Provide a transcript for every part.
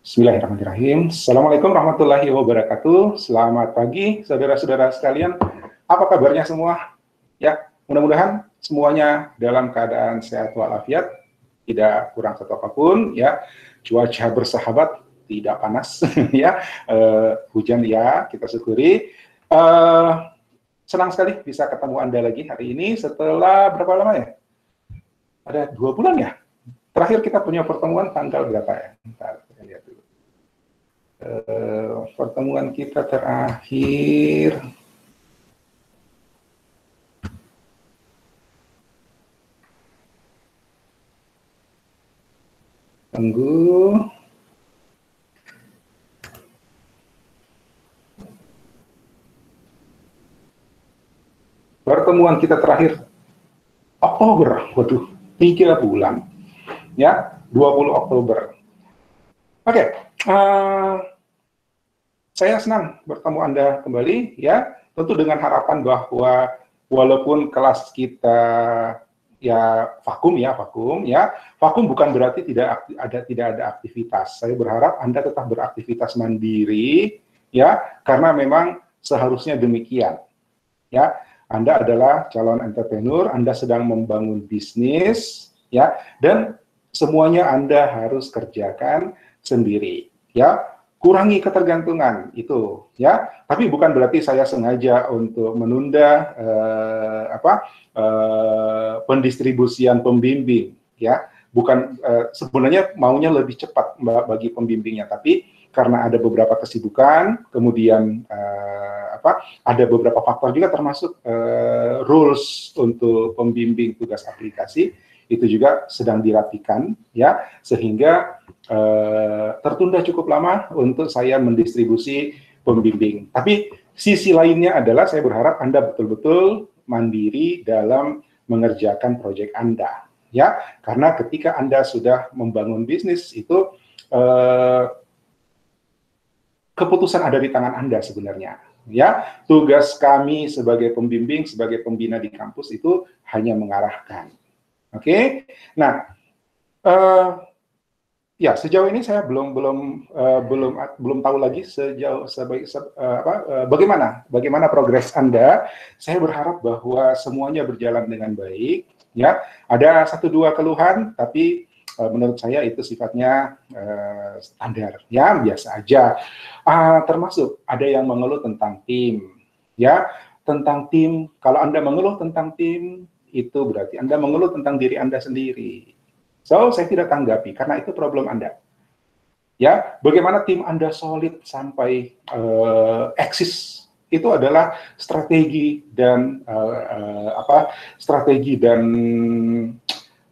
Bismillahirrahmanirrahim. Assalamualaikum warahmatullahi wabarakatuh. Selamat pagi, saudara-saudara sekalian. Apa kabarnya semua? Ya, mudah-mudahan semuanya dalam keadaan sehat walafiat, tidak kurang satu apapun. Ya, cuaca bersahabat, tidak panas. Ya, hujan ya, kita syukuri. Senang sekali bisa ketemu Anda lagi hari ini setelah berapa lama ya? Ada 2 bulan ya? Terakhir kita punya pertemuan tanggal berapa ya? Bentar, kita lihat dulu. Pertemuan kita terakhir tunggu pertemuan kita terakhir Oktober, waduh, 3 bulan ya, 20 Oktober. Oke, saya senang bertemu Anda kembali ya, tentu dengan harapan bahwa walaupun kelas kita ya vakum ya, vakum bukan berarti tidak ada aktivitas. Saya berharap Anda tetap beraktivitas mandiri ya, karena memang seharusnya demikian ya. Anda adalah calon entrepreneur, Anda sedang membangun bisnis ya, dan semuanya Anda harus kerjakan sendiri ya. Kurangi ketergantungan itu ya, tapi bukan berarti saya sengaja untuk menunda pendistribusian pembimbing ya, bukan, sebenarnya maunya lebih cepat bagi pembimbingnya, tapi karena ada beberapa kesibukan, kemudian ada beberapa faktor juga termasuk rules untuk pembimbing tugas aplikasi itu juga sedang dirapikan ya, sehingga tertunda cukup lama untuk saya mendistribusi pembimbing. Tapi sisi lainnya adalah saya berharap Anda betul-betul mandiri dalam mengerjakan proyek Anda ya, karena ketika Anda sudah membangun bisnis itu keputusan ada di tangan Anda sebenarnya ya. Tugas kami sebagai pembimbing, sebagai pembina di kampus itu hanya mengarahkan. Oke, nah ya sejauh ini saya belum tahu lagi bagaimana progres Anda. Saya berharap bahwa semuanya berjalan dengan baik ya. Ada 1-2 keluhan, tapi menurut saya itu sifatnya standar ya, biasa aja. Termasuk ada yang mengeluh tentang tim ya, tentang tim. Kalau Anda mengeluh tentang tim, itu berarti Anda mengeluh tentang diri Anda sendiri. So, saya tidak tanggapi, karena itu problem Anda. Ya, bagaimana tim Anda solid sampai eksis, itu adalah strategi dan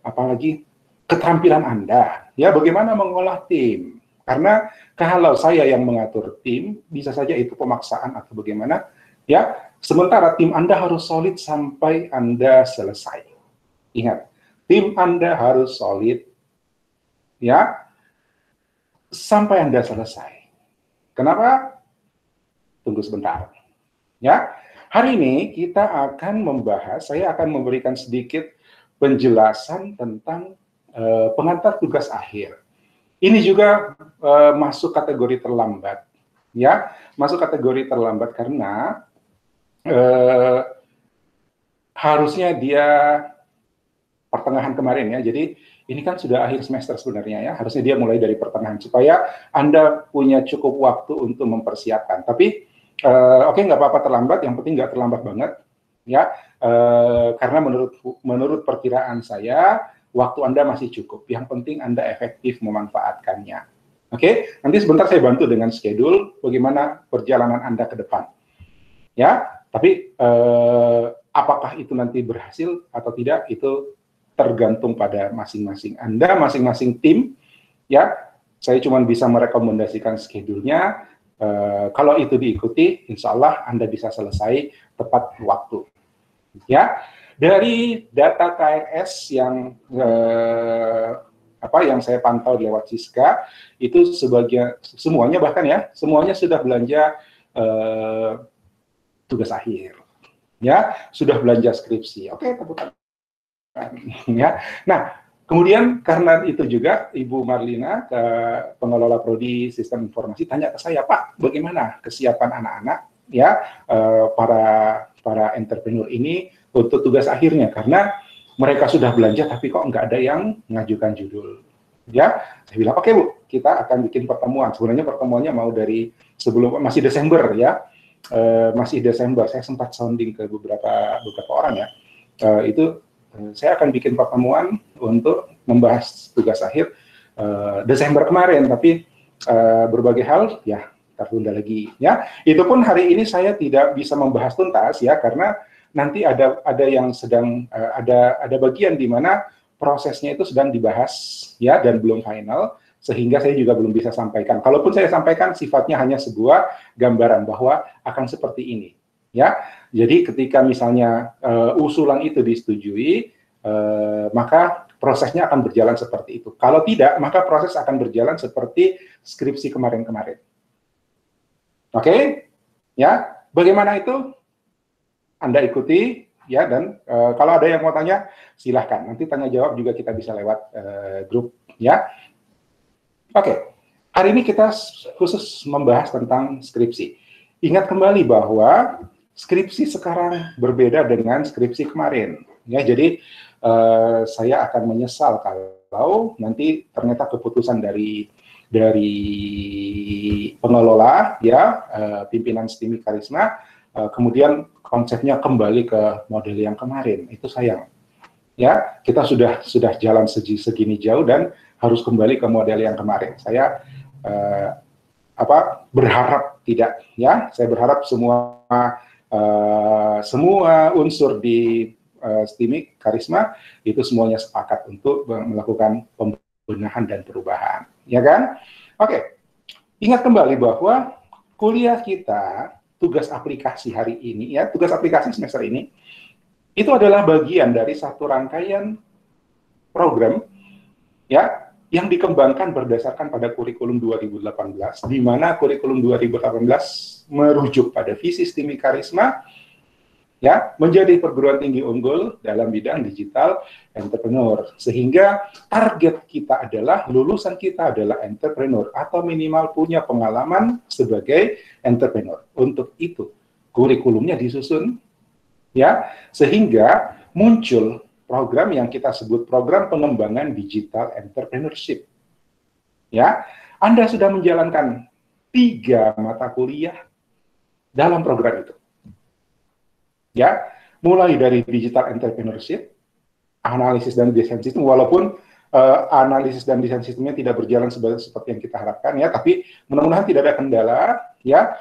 apalagi keterampilan Anda. Ya, bagaimana mengolah tim. Karena kalau saya yang mengatur tim, bisa saja itu pemaksaan atau bagaimana. Ya, sementara tim Anda harus solid sampai Anda selesai. Ingat, tim Anda harus solid ya sampai Anda selesai. Kenapa? Tunggu sebentar. Ya. Hari ini kita akan membahas, saya akan memberikan sedikit penjelasan tentang pengantar tugas akhir. Ini juga masuk kategori terlambat. Ya, masuk kategori terlambat karena harusnya dia pertengahan kemarin ya. Jadi ini kan sudah akhir semester sebenarnya ya. Harusnya dia mulai dari pertengahan supaya Anda punya cukup waktu untuk mempersiapkan. Tapi oke, nggak apa-apa terlambat. Yang penting nggak terlambat banget ya. Karena menurut perkiraan saya waktu Anda masih cukup. Yang penting Anda efektif memanfaatkannya. Oke, nanti sebentar saya bantu dengan schedule bagaimana perjalanan Anda ke depan. Ya, tapi apakah itu nanti berhasil atau tidak itu tergantung pada masing-masing Anda, masing-masing tim. Ya, saya cuma bisa merekomendasikan schedule-nya. Kalau itu diikuti, insya Allah Anda bisa selesai tepat waktu. Ya, dari data KRS yang yang saya pantau lewat Siska itu semuanya bahkan ya semuanya sudah belanja tugas akhir, ya sudah belanja skripsi. Oke, tepuk tangan. Ya, nah Kemudian karena itu juga Ibu Marlina, pengelola prodi sistem informasi, tanya ke saya, Pak, bagaimana kesiapan anak-anak ya para entrepreneur ini untuk tugas akhirnya, karena mereka sudah belanja tapi kok nggak ada yang mengajukan judul. Ya, saya bilang oke Bu, kita akan bikin pertemuan. Sebenarnya pertemuannya mau dari sebelum masih Desember ya, masih Desember. Saya sempat sounding ke beberapa orang ya. Itu saya akan bikin pertemuan untuk membahas tugas akhir Desember kemarin, tapi berbagai hal ya tertunda lagi ya. Itu pun hari ini saya tidak bisa membahas tuntas ya, karena nanti ada yang sedang ada bagian di mana prosesnya itu sedang dibahas ya dan belum final, sehingga saya juga belum bisa sampaikan. Kalaupun saya sampaikan sifatnya hanya sebuah gambaran bahwa akan seperti ini ya. Jadi ketika misalnya usulan itu disetujui, maka prosesnya akan berjalan seperti itu. Kalau tidak, maka proses akan berjalan seperti skripsi kemarin-kemarin. Oke? Ya, bagaimana itu? Anda ikuti ya, dan kalau ada yang mau tanya, silahkan. Nanti tanya jawab juga kita bisa lewat grup ya. Oke. Hari ini kita khusus membahas tentang skripsi. Ingat kembali bahwa skripsi sekarang berbeda dengan skripsi kemarin. Ya, jadi saya akan menyesal kalau nanti ternyata keputusan dari pengelola ya, pimpinan STIMI Karisma, kemudian konsepnya kembali ke model yang kemarin. Itu sayang. Ya, kita sudah jalan segini jauh dan harus kembali ke model yang kemarin. Saya berharap tidak ya. Saya berharap semua unsur di STIMI Karisma itu semuanya sepakat untuk melakukan pembenahan dan perubahan, ya kan? Oke, ingat kembali bahwa kuliah kita, tugas aplikasi hari ini, ya, tugas aplikasi semester ini, itu adalah bagian dari satu rangkaian program, ya, yang dikembangkan berdasarkan pada kurikulum 2018, di mana kurikulum 2018 merujuk pada visi STIMI Karisma, ya, menjadi perguruan tinggi unggul dalam bidang digital entrepreneur, sehingga target kita adalah lulusan kita adalah entrepreneur atau minimal punya pengalaman sebagai entrepreneur. Untuk itu kurikulumnya disusun ya, sehingga muncul program yang kita sebut program pengembangan digital entrepreneurship. Ya, Anda sudah menjalankan 3 mata kuliah dalam program itu. Ya, mulai dari digital entrepreneurship, analisis dan desain sistem, walaupun analisis dan desain sistemnya tidak berjalan seperti yang kita harapkan ya, tapi mudah-mudahan tidak ada kendala ya.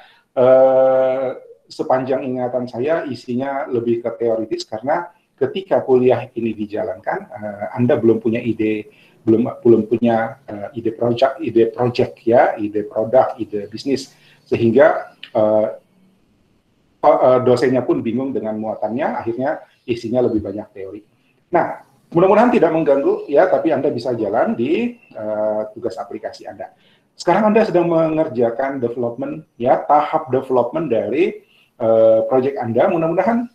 Sepanjang ingatan saya isinya lebih ke teoritis, karena ketika kuliah ini dijalankan, Anda belum punya ide, belum punya ide project ya, ide produk, ide bisnis, sehingga dosennya pun bingung dengan muatannya, akhirnya isinya lebih banyak teori. Nah, mudah-mudahan tidak mengganggu ya, tapi Anda bisa jalan di tugas aplikasi Anda. Sekarang Anda sedang mengerjakan development ya, tahap development dari project Anda. Mudah-mudahan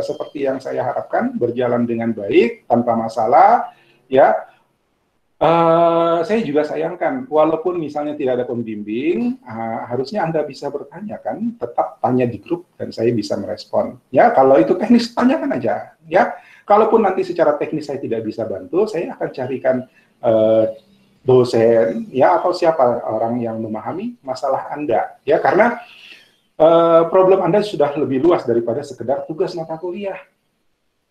seperti yang saya harapkan berjalan dengan baik tanpa masalah ya. Saya juga sayangkan, walaupun misalnya tidak ada pembimbing, harusnya Anda bisa bertanya kan, tetap tanya di grup dan saya bisa merespon. Ya, kalau itu teknis, tanyakan aja. Ya, kalaupun nanti secara teknis saya tidak bisa bantu, saya akan carikan dosen, ya, atau siapa orang yang memahami masalah Anda. Ya, karena problem Anda sudah lebih luas daripada sekedar tugas mata kuliah.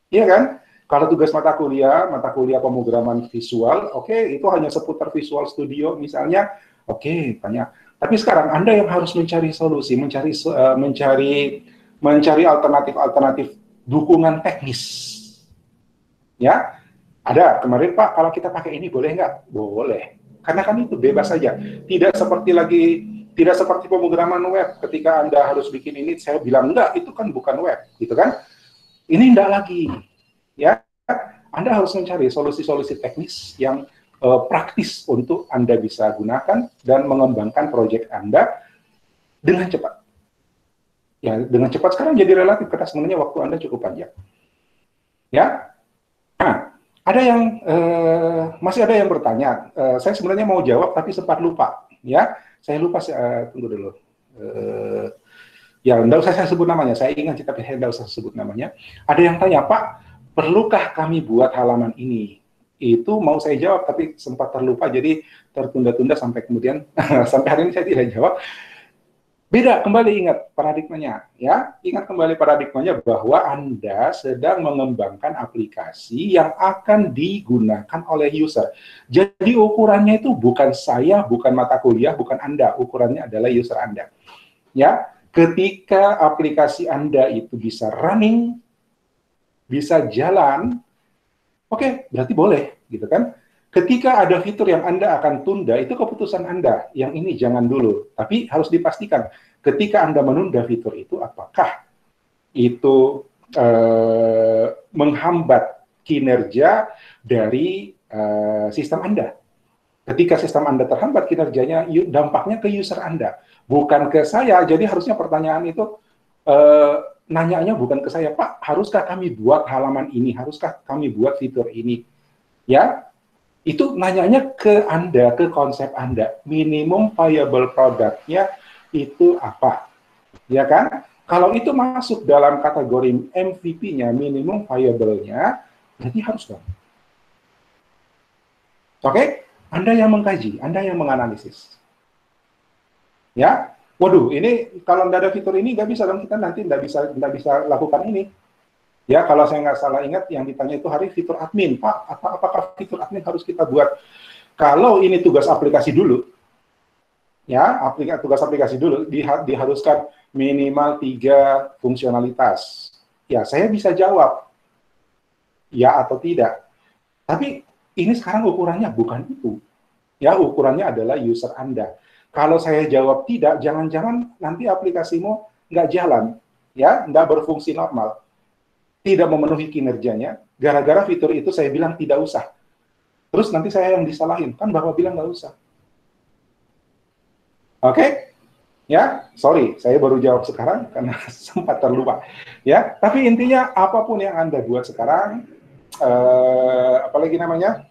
Iya kan? Kalau tugas mata kuliah pemrograman visual, oke, itu hanya seputar Visual Studio misalnya, oke, banyak. Tapi sekarang Anda yang harus mencari solusi, mencari alternatif dukungan teknis. Ya, ada kemarin Pak, kalau kita pakai ini boleh nggak? Boleh, karena kan itu bebas saja. Tidak seperti pemrograman web. Ketika Anda harus bikin ini, saya bilang enggak, itu kan bukan web, gitu kan? Ini enggak lagi. Ya, Anda harus mencari solusi-solusi teknis yang praktis untuk Anda bisa gunakan dan mengembangkan proyek Anda dengan cepat. Ya, dengan cepat sekarang jadi relatif, karena sebenarnya waktu Anda cukup panjang. Ya, nah, Ada yang masih ada yang bertanya. Saya sebenarnya mau jawab tapi sempat lupa. Ya, saya lupa. Tunggu dulu. Ya, tidak usah saya sebut namanya. Saya ingat tapi saya tidak usah sebut namanya. Ada yang tanya, Pak, perlukah kami buat halaman ini? Itu mau saya jawab tapi sempat terlupa, jadi tertunda-tunda sampai kemudian sampai hari ini saya tidak jawab. Beda, kembali ingat paradigmanya, ya. Ingat kembali paradigmanya bahwa Anda sedang mengembangkan aplikasi yang akan digunakan oleh user. Jadi ukurannya itu bukan saya, bukan mata kuliah, bukan Anda. Ukurannya adalah user Anda. Ya, ketika aplikasi Anda itu bisa running, bisa jalan, oke, berarti boleh, gitu kan? Ketika ada fitur yang Anda akan tunda, itu keputusan Anda. Yang ini jangan dulu. Tapi harus dipastikan, ketika Anda menunda fitur itu, apakah itu menghambat kinerja dari sistem Anda. Ketika sistem Anda terhambat kinerjanya, dampaknya ke user Anda. Bukan ke saya, jadi harusnya pertanyaan itu nanyanya bukan ke saya, Pak, haruskah kami buat halaman ini? Haruskah kami buat fitur ini? Ya, itu nanyanya ke Anda, ke konsep Anda. Minimum viable product-nya itu apa? Ya kan? Kalau itu masuk dalam kategori MVP-nya, minimum viable-nya, berarti harus dong. Oke? Anda yang mengkaji, Anda yang menganalisis. Ya, waduh, ini kalau nggak ada fitur ini nggak bisa dong, kita nanti nggak bisa lakukan ini. Ya, kalau saya nggak salah ingat yang ditanya itu hari fitur admin, Pak, apakah fitur admin harus kita buat? Kalau ini tugas aplikasi dulu, ya, tugas aplikasi dulu, diharuskan minimal 3 fungsionalitas. Ya, saya bisa jawab, ya atau tidak. Tapi ini sekarang ukurannya bukan itu. Ya, ukurannya adalah user Anda. Kalau saya jawab tidak, jangan-jangan nanti aplikasimu nggak jalan, ya, nggak berfungsi normal. Tidak memenuhi kinerjanya, gara-gara fitur itu saya bilang tidak usah. Terus nanti saya yang disalahin, kan Bapak bilang nggak usah. Oke? Ya, sorry, saya baru jawab sekarang karena sempat terlupa. Ya, tapi intinya apapun yang Anda buat sekarang, apalagi namanya,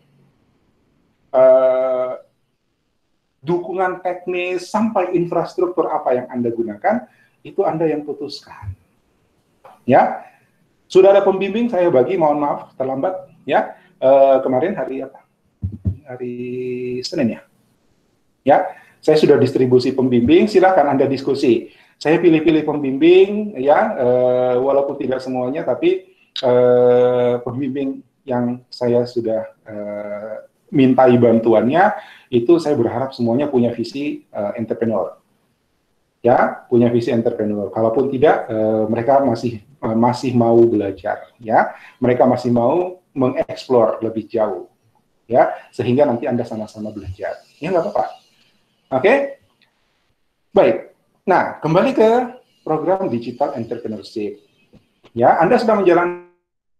dukungan teknis sampai infrastruktur apa yang Anda gunakan, itu Anda yang putuskan. Ya, sudah ada pembimbing, saya bagi, mohon maaf terlambat, ya. Kemarin hari apa? Hari Senin ya. Ya, saya sudah distribusi pembimbing, silakan Anda diskusi. Saya pilih-pilih pembimbing, ya, walaupun tidak semuanya, tapi pembimbing yang saya sudah mintai bantuannya, itu saya berharap semuanya punya visi entrepreneur. Ya, punya visi entrepreneur. Kalaupun tidak, mereka masih mau belajar, ya. Mereka masih mau mengeksplor lebih jauh, ya, sehingga nanti Anda sama-sama belajar. Ya, nggak apa-apa. Oke? Baik. Nah, kembali ke program Digital Entrepreneurship. Ya, Anda sedang menjalani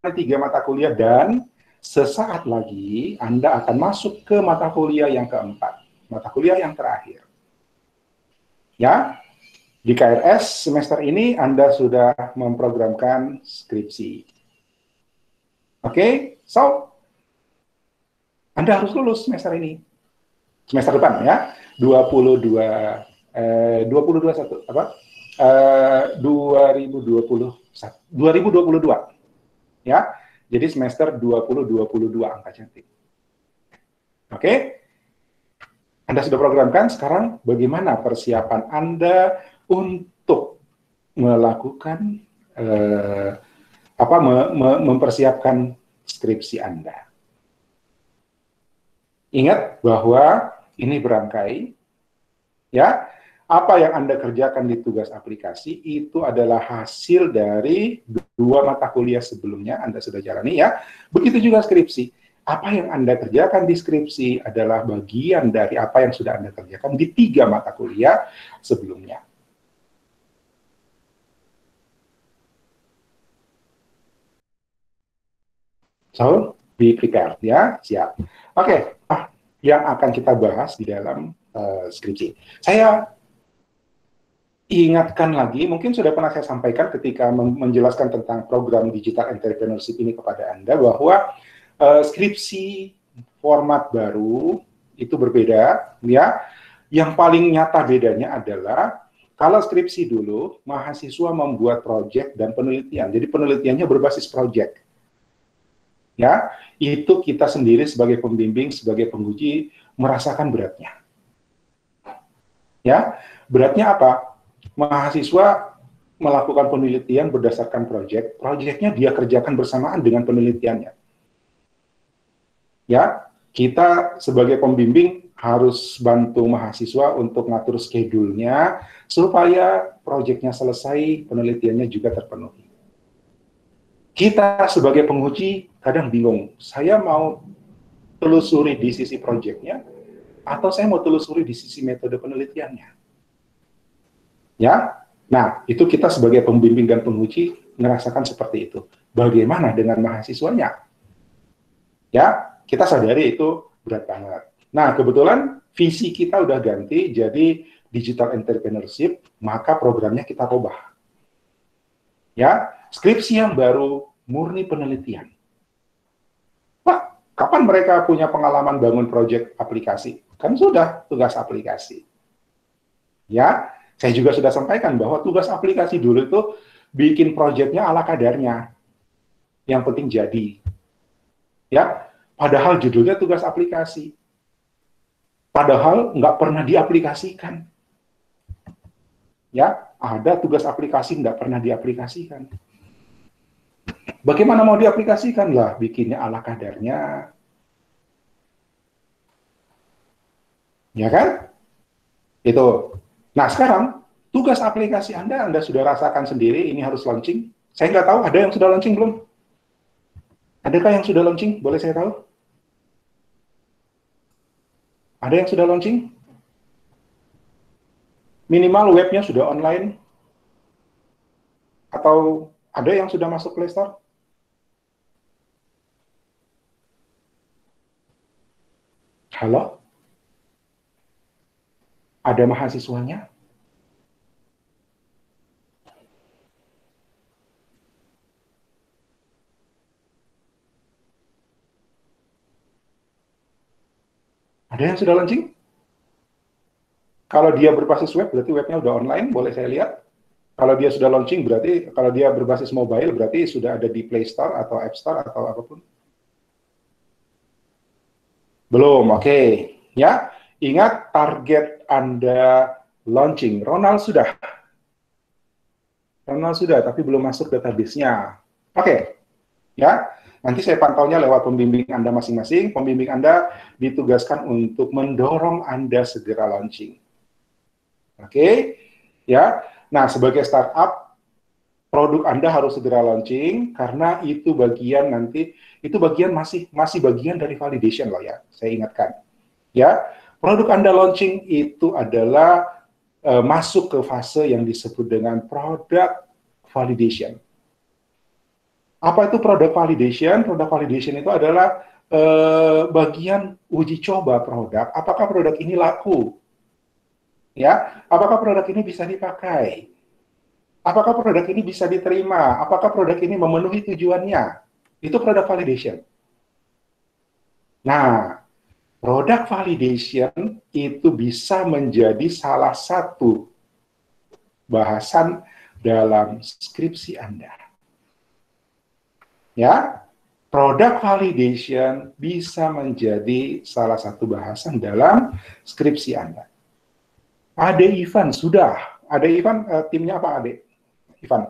3 mata kuliah dan sesaat lagi Anda akan masuk ke mata kuliah yang keempat, mata kuliah yang terakhir. Ya, di KRS semester ini Anda sudah memprogramkan skripsi. Oke, so Anda harus lulus semester ini. Semester depan ya, 2021 apa? 2022 ya. Jadi semester 2022 angka cantik. Oke? Anda sudah programkan, sekarang bagaimana persiapan Anda untuk melakukan mempersiapkan skripsi Anda. Ingat bahwa ini berangkai, ya. Apa yang Anda kerjakan di tugas aplikasi itu adalah hasil dari 2 mata kuliah sebelumnya Anda sudah jalani, ya. Begitu juga skripsi. Apa yang Anda kerjakan di skripsi adalah bagian dari apa yang sudah Anda kerjakan di 3 mata kuliah sebelumnya. So, be prepared, ya, siap. Oke, yang akan kita bahas di dalam skripsi. Saya ingatkan lagi, mungkin sudah pernah saya sampaikan ketika menjelaskan tentang program Digital Entrepreneurship ini kepada Anda, bahwa Skripsi format baru itu berbeda, ya. Yang paling nyata bedanya adalah kalau skripsi dulu mahasiswa membuat proyek dan penelitian. Jadi penelitiannya berbasis proyek. Ya, itu kita sendiri sebagai pembimbing, sebagai penguji merasakan beratnya. Ya, beratnya apa? Mahasiswa melakukan penelitian berdasarkan proyek, proyeknya dia kerjakan bersamaan dengan penelitiannya. Ya, kita sebagai pembimbing harus bantu mahasiswa untuk ngatur schedule-nya supaya proyeknya selesai, penelitiannya juga terpenuhi. Kita sebagai penguji kadang bingung, saya mau telusuri di sisi proyeknya atau saya mau telusuri di sisi metode penelitiannya. Ya, nah itu kita sebagai pembimbing dan penguji merasakan seperti itu. Bagaimana dengan mahasiswanya? Ya, kita sadari itu berat banget. Nah, kebetulan visi kita udah ganti jadi digital entrepreneurship, maka programnya kita rubah. Ya, skripsi yang baru murni penelitian. Wah, kapan mereka punya pengalaman bangun proyek aplikasi? Kan sudah tugas aplikasi. Ya, saya juga sudah sampaikan bahwa tugas aplikasi dulu itu bikin proyeknya ala kadarnya. Yang penting jadi. Ya, padahal judulnya tugas aplikasi. Padahal nggak pernah diaplikasikan. Ya, ada tugas aplikasi nggak pernah diaplikasikan. Bagaimana mau diaplikasikan lah? Bikinnya ala kadarnya. Ya kan? Itu. Nah, sekarang tugas aplikasi Anda sudah rasakan sendiri, ini harus launching. Saya nggak tahu, ada yang sudah launching belum? Adakah yang sudah launching? Boleh saya tahu? Ada yang sudah launching? Minimal webnya sudah online? Atau ada yang sudah masuk Play Store? Halo? Ada mahasiswanya? Ada yang sudah launching? Kalau dia berbasis web, berarti webnya udah online, boleh saya lihat? Kalau dia sudah launching, berarti kalau dia berbasis mobile, berarti sudah ada di Play Store atau App Store atau apapun? Belum, oke. Ya, ingat target Anda launching. Ronald sudah, tapi belum masuk database-nya. Oke, ya. Nanti saya pantaunya lewat pembimbing Anda masing-masing. Pembimbing Anda ditugaskan untuk mendorong Anda segera launching. Oke, ya. Nah, sebagai startup, produk Anda harus segera launching karena itu bagian nanti itu bagian masih bagian dari validation loh ya. Saya ingatkan. Ya, produk Anda launching itu adalah masuk ke fase yang disebut dengan product validation. Apa itu product validation? Product validation itu adalah bagian uji coba produk. Apakah produk ini laku? Ya, apakah produk ini bisa dipakai? Apakah produk ini bisa diterima? Apakah produk ini memenuhi tujuannya? Itu product validation. Nah, product validation itu bisa menjadi salah satu bahasan dalam skripsi Anda. Ya, product validation bisa menjadi salah satu bahasan dalam skripsi Anda. Ade Ivan sudah. Ade Ivan timnya apa Ade? Ivan.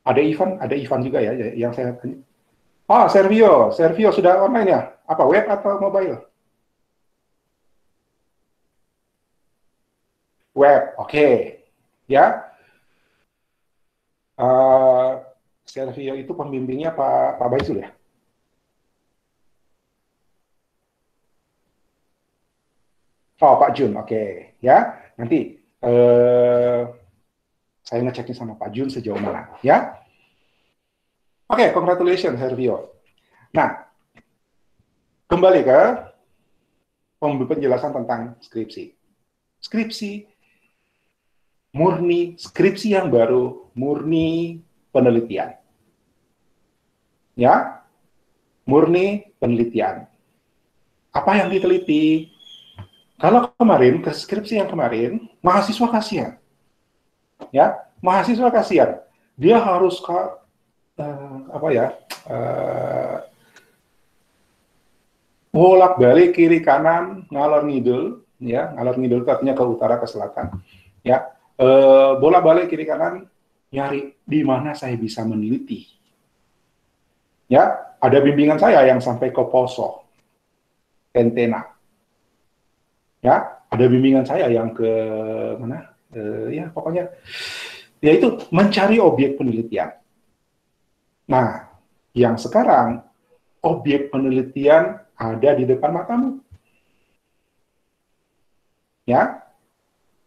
Ada Ivan juga ya yang saya tanya. Oh, Servio sudah online ya? Apa web atau mobile? Web, oke. Ya, Servio itu pembimbingnya Pak Baisul ya? Oh, Pak Jun, oke. Ya, nanti saya ngeceknya sama Pak Jun sejauh mana, ya. Oke, congratulations Servio. Nah, kembali ke penjelasan tentang skripsi. Skripsi murni, skripsi yang baru murni penelitian. Ya, murni penelitian. Apa yang diteliti? Kalau kemarin, ke skripsi yang kemarin, mahasiswa kasihan. Ya, mahasiswa kasihan. Dia harus bolak-balik kiri kanan, ngalor ngidul, ya, ngalor ngidul artinya ke utara ke selatan, ya, bolak-balik kiri kanan, nyari di mana saya bisa meneliti. Ya, ada bimbingan saya yang sampai ke Poso, Tentena. Ya, ada bimbingan saya yang ke mana? Ya, pokoknya yaitu mencari objek penelitian. Nah, yang sekarang objek penelitian ada di depan matamu. Ya,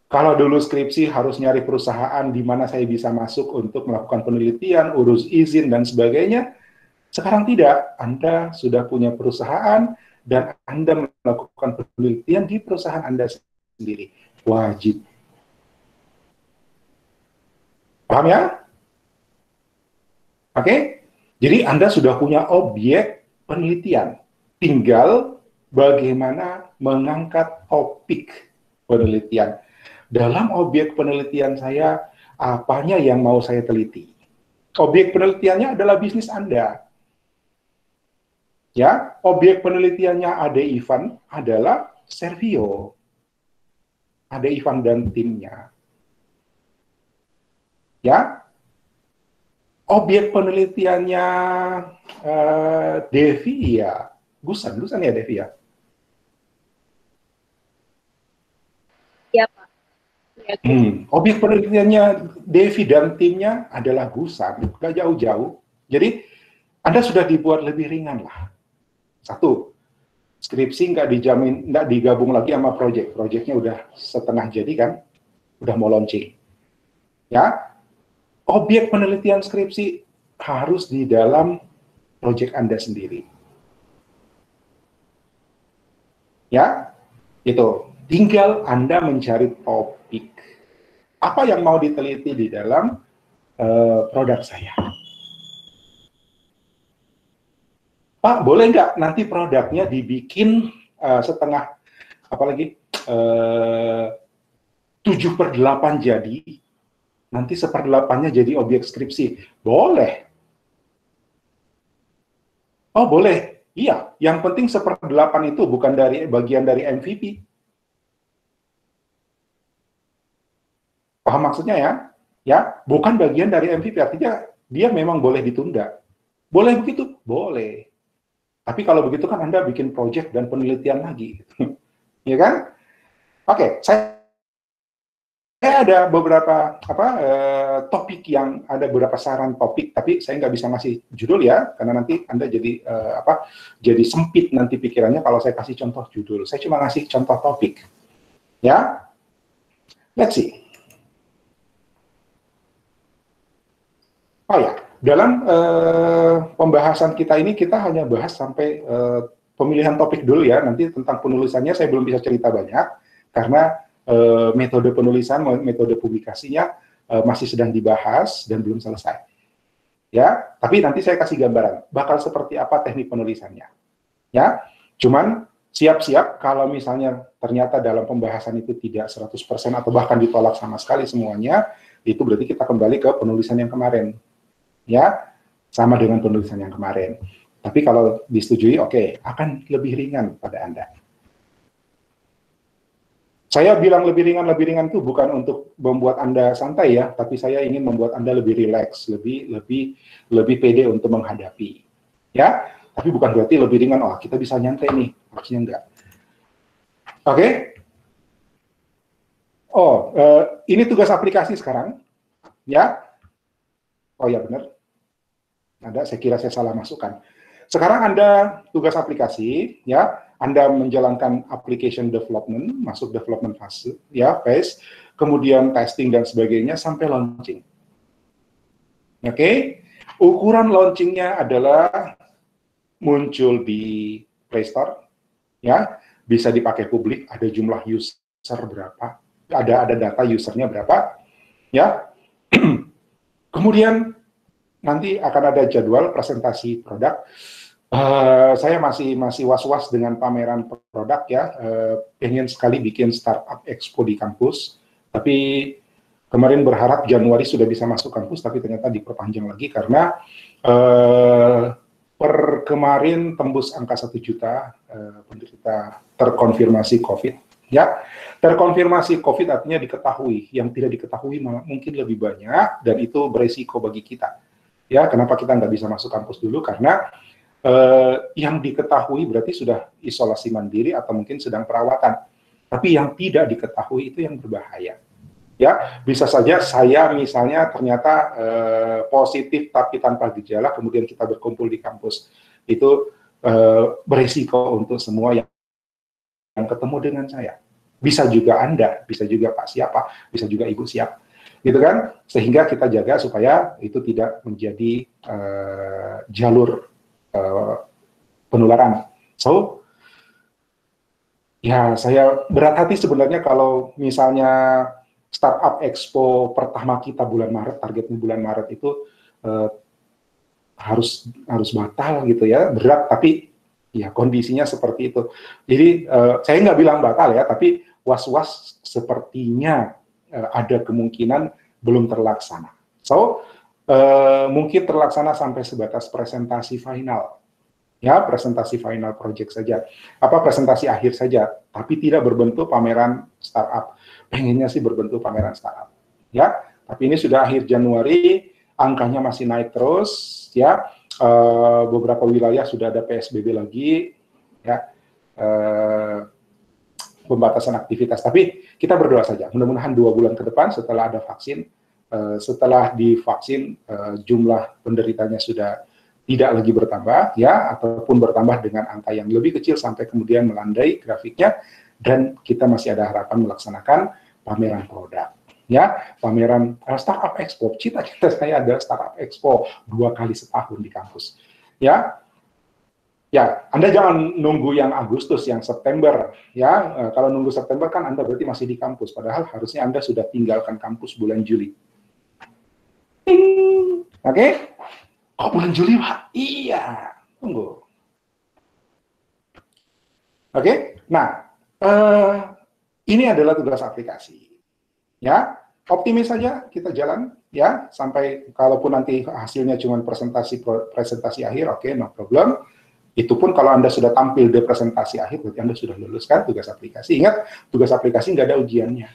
kalau dulu skripsi harus nyari perusahaan di mana saya bisa masuk untuk melakukan penelitian, urus izin dan sebagainya. Sekarang tidak, Anda sudah punya perusahaan dan Anda melakukan penelitian di perusahaan Anda sendiri. Wajib. Paham ya? Oke? Jadi Anda sudah punya objek penelitian. Tinggal bagaimana mengangkat topik penelitian. Dalam objek penelitian saya, apanya yang mau saya teliti? Objek penelitiannya adalah bisnis Anda. Ya, objek penelitiannya Ade Ivan adalah Servio. Ade Ivan dan timnya. Ya, objek penelitiannya Devi ya, Gusan ya Devi ya. Iya Pak. Ya, objek penelitiannya Devi dan timnya adalah Gusan, gak jauh-jauh. Jadi Anda sudah dibuat lebih ringan lah. Satu, skripsi nggak digabung lagi sama proyek. Proyeknya udah setengah jadi kan, udah mau launching. Ya, objek penelitian skripsi harus di dalam proyek Anda sendiri. Ya, itu. Tinggal Anda mencari topik. Apa yang mau diteliti di dalam produk saya? Pak, boleh nggak nanti produknya dibikin setengah, apalagi 7/8 jadi, nanti 1/8-nya jadi objek skripsi. Boleh. Oh, boleh. Iya, yang penting 1/8 itu bukan dari bagian dari MVP. Paham maksudnya ya? Ya, bukan bagian dari MVP, artinya dia memang boleh ditunda. Boleh begitu? Boleh. Tapi kalau begitu kan Anda bikin project dan penelitian lagi. Ya kan? Oke, saya ada beberapa topik yang ada beberapa saran topik, tapi saya nggak bisa ngasih judul ya, karena nanti Anda jadi jadi sempit nanti pikirannya kalau saya kasih contoh judul. Saya cuma ngasih contoh topik. Ya, let's see. Oh ya, dalam pembahasan kita ini kita hanya bahas sampai pemilihan topik dulu ya. Nanti tentang penulisannya saya belum bisa cerita banyak karena metode penulisan, metode publikasinya masih sedang dibahas dan belum selesai. Ya, tapi nanti saya kasih gambaran bakal seperti apa teknik penulisannya. Ya, cuman siap-siap kalau misalnya ternyata dalam pembahasan itu tidak 100% atau bahkan ditolak sama sekali semuanya, itu berarti kita kembali ke penulisan yang kemarin. Ya, sama dengan penulisan yang kemarin. Tapi kalau disetujui, oke, akan lebih ringan pada Anda. Saya bilang lebih ringan itu bukan untuk membuat Anda santai ya, tapi saya ingin membuat Anda lebih rileks, lebih pede untuk menghadapi. Ya, tapi bukan berarti lebih ringan, oh kita bisa nyantai nih, maksudnya enggak. Oke? Oh, ini tugas aplikasi sekarang. Ya, oh ya benar. Ada, saya kira saya salah masukkan. Sekarang Anda tugas aplikasi, ya, Anda menjalankan application development, masuk development phase, ya, phase, kemudian testing dan sebagainya sampai launching. Oke, ukuran launchingnya adalah muncul di Play Store, ya, bisa dipakai publik, ada jumlah user berapa, ada data usernya berapa, ya. Kemudian nanti akan ada jadwal presentasi produk Saya masih was-was dengan pameran produk ya. Pengen sekali bikin startup expo di kampus, tapi kemarin berharap Januari sudah bisa masuk kampus, tapi ternyata diperpanjang lagi karena per kemarin tembus angka 1 juta penderita terkonfirmasi COVID. Ya, terkonfirmasi COVID artinya diketahui, yang tidak diketahui malah mungkin lebih banyak, dan itu beresiko bagi kita. Ya, kenapa kita nggak bisa masuk kampus dulu? Karena yang diketahui berarti sudah isolasi mandiri atau mungkin sedang perawatan. Tapi yang tidak diketahui itu yang berbahaya. Ya, bisa saja saya misalnya ternyata positif tapi tanpa gejala, kemudian kita berkumpul di kampus. Itu beresiko untuk semua yang ketemu dengan saya. Bisa juga Anda, bisa juga Pak siapa, bisa juga Ibu siapa. Gitu kan? Sehingga kita jaga supaya itu tidak menjadi jalur penularan. So, ya saya berat hati sebenarnya kalau misalnya Startup Expo pertama kita bulan Maret, targetnya bulan Maret itu harus batal gitu ya, berat, tapi ya kondisinya seperti itu. Jadi saya nggak bilang batal ya, tapi was-was sepertinya ada kemungkinan belum terlaksana. So, mungkin terlaksana sampai sebatas presentasi final. Ya, presentasi final project saja. Apa presentasi akhir saja, tapi tidak berbentuk pameran startup. Pengennya sih berbentuk pameran startup. Ya, tapi ini sudah akhir Januari, angkanya masih naik terus, ya. Beberapa wilayah sudah ada PSBB lagi, ya. Pembatasan aktivitas. Tapi kita berdoa saja, mudah-mudahan 2 bulan ke depan setelah ada vaksin, setelah divaksin jumlah penderitanya sudah tidak lagi bertambah ya, ataupun bertambah dengan angka yang lebih kecil sampai kemudian melandai grafiknya, dan kita masih ada harapan melaksanakan pameran produk ya, pameran Startup Expo. Cita-cita saya adalah Startup Expo 2 kali setahun di kampus ya. Ya, Anda jangan nunggu yang Agustus, yang September ya. Kalau nunggu September kan Anda berarti masih di kampus, padahal harusnya Anda sudah tinggalkan kampus bulan Juli. Oke? Oh, bulan Juli, Pak? Iya, tunggu. Oke? Nah, ini adalah tugas aplikasi. Ya, optimis saja kita jalan ya, sampai kalaupun nanti hasilnya cuma presentasi akhir, oke, no problem. Itu pun kalau Anda sudah tampil di presentasi akhir, berarti Anda sudah lulus kan tugas aplikasi. Ingat, tugas aplikasi nggak ada ujiannya.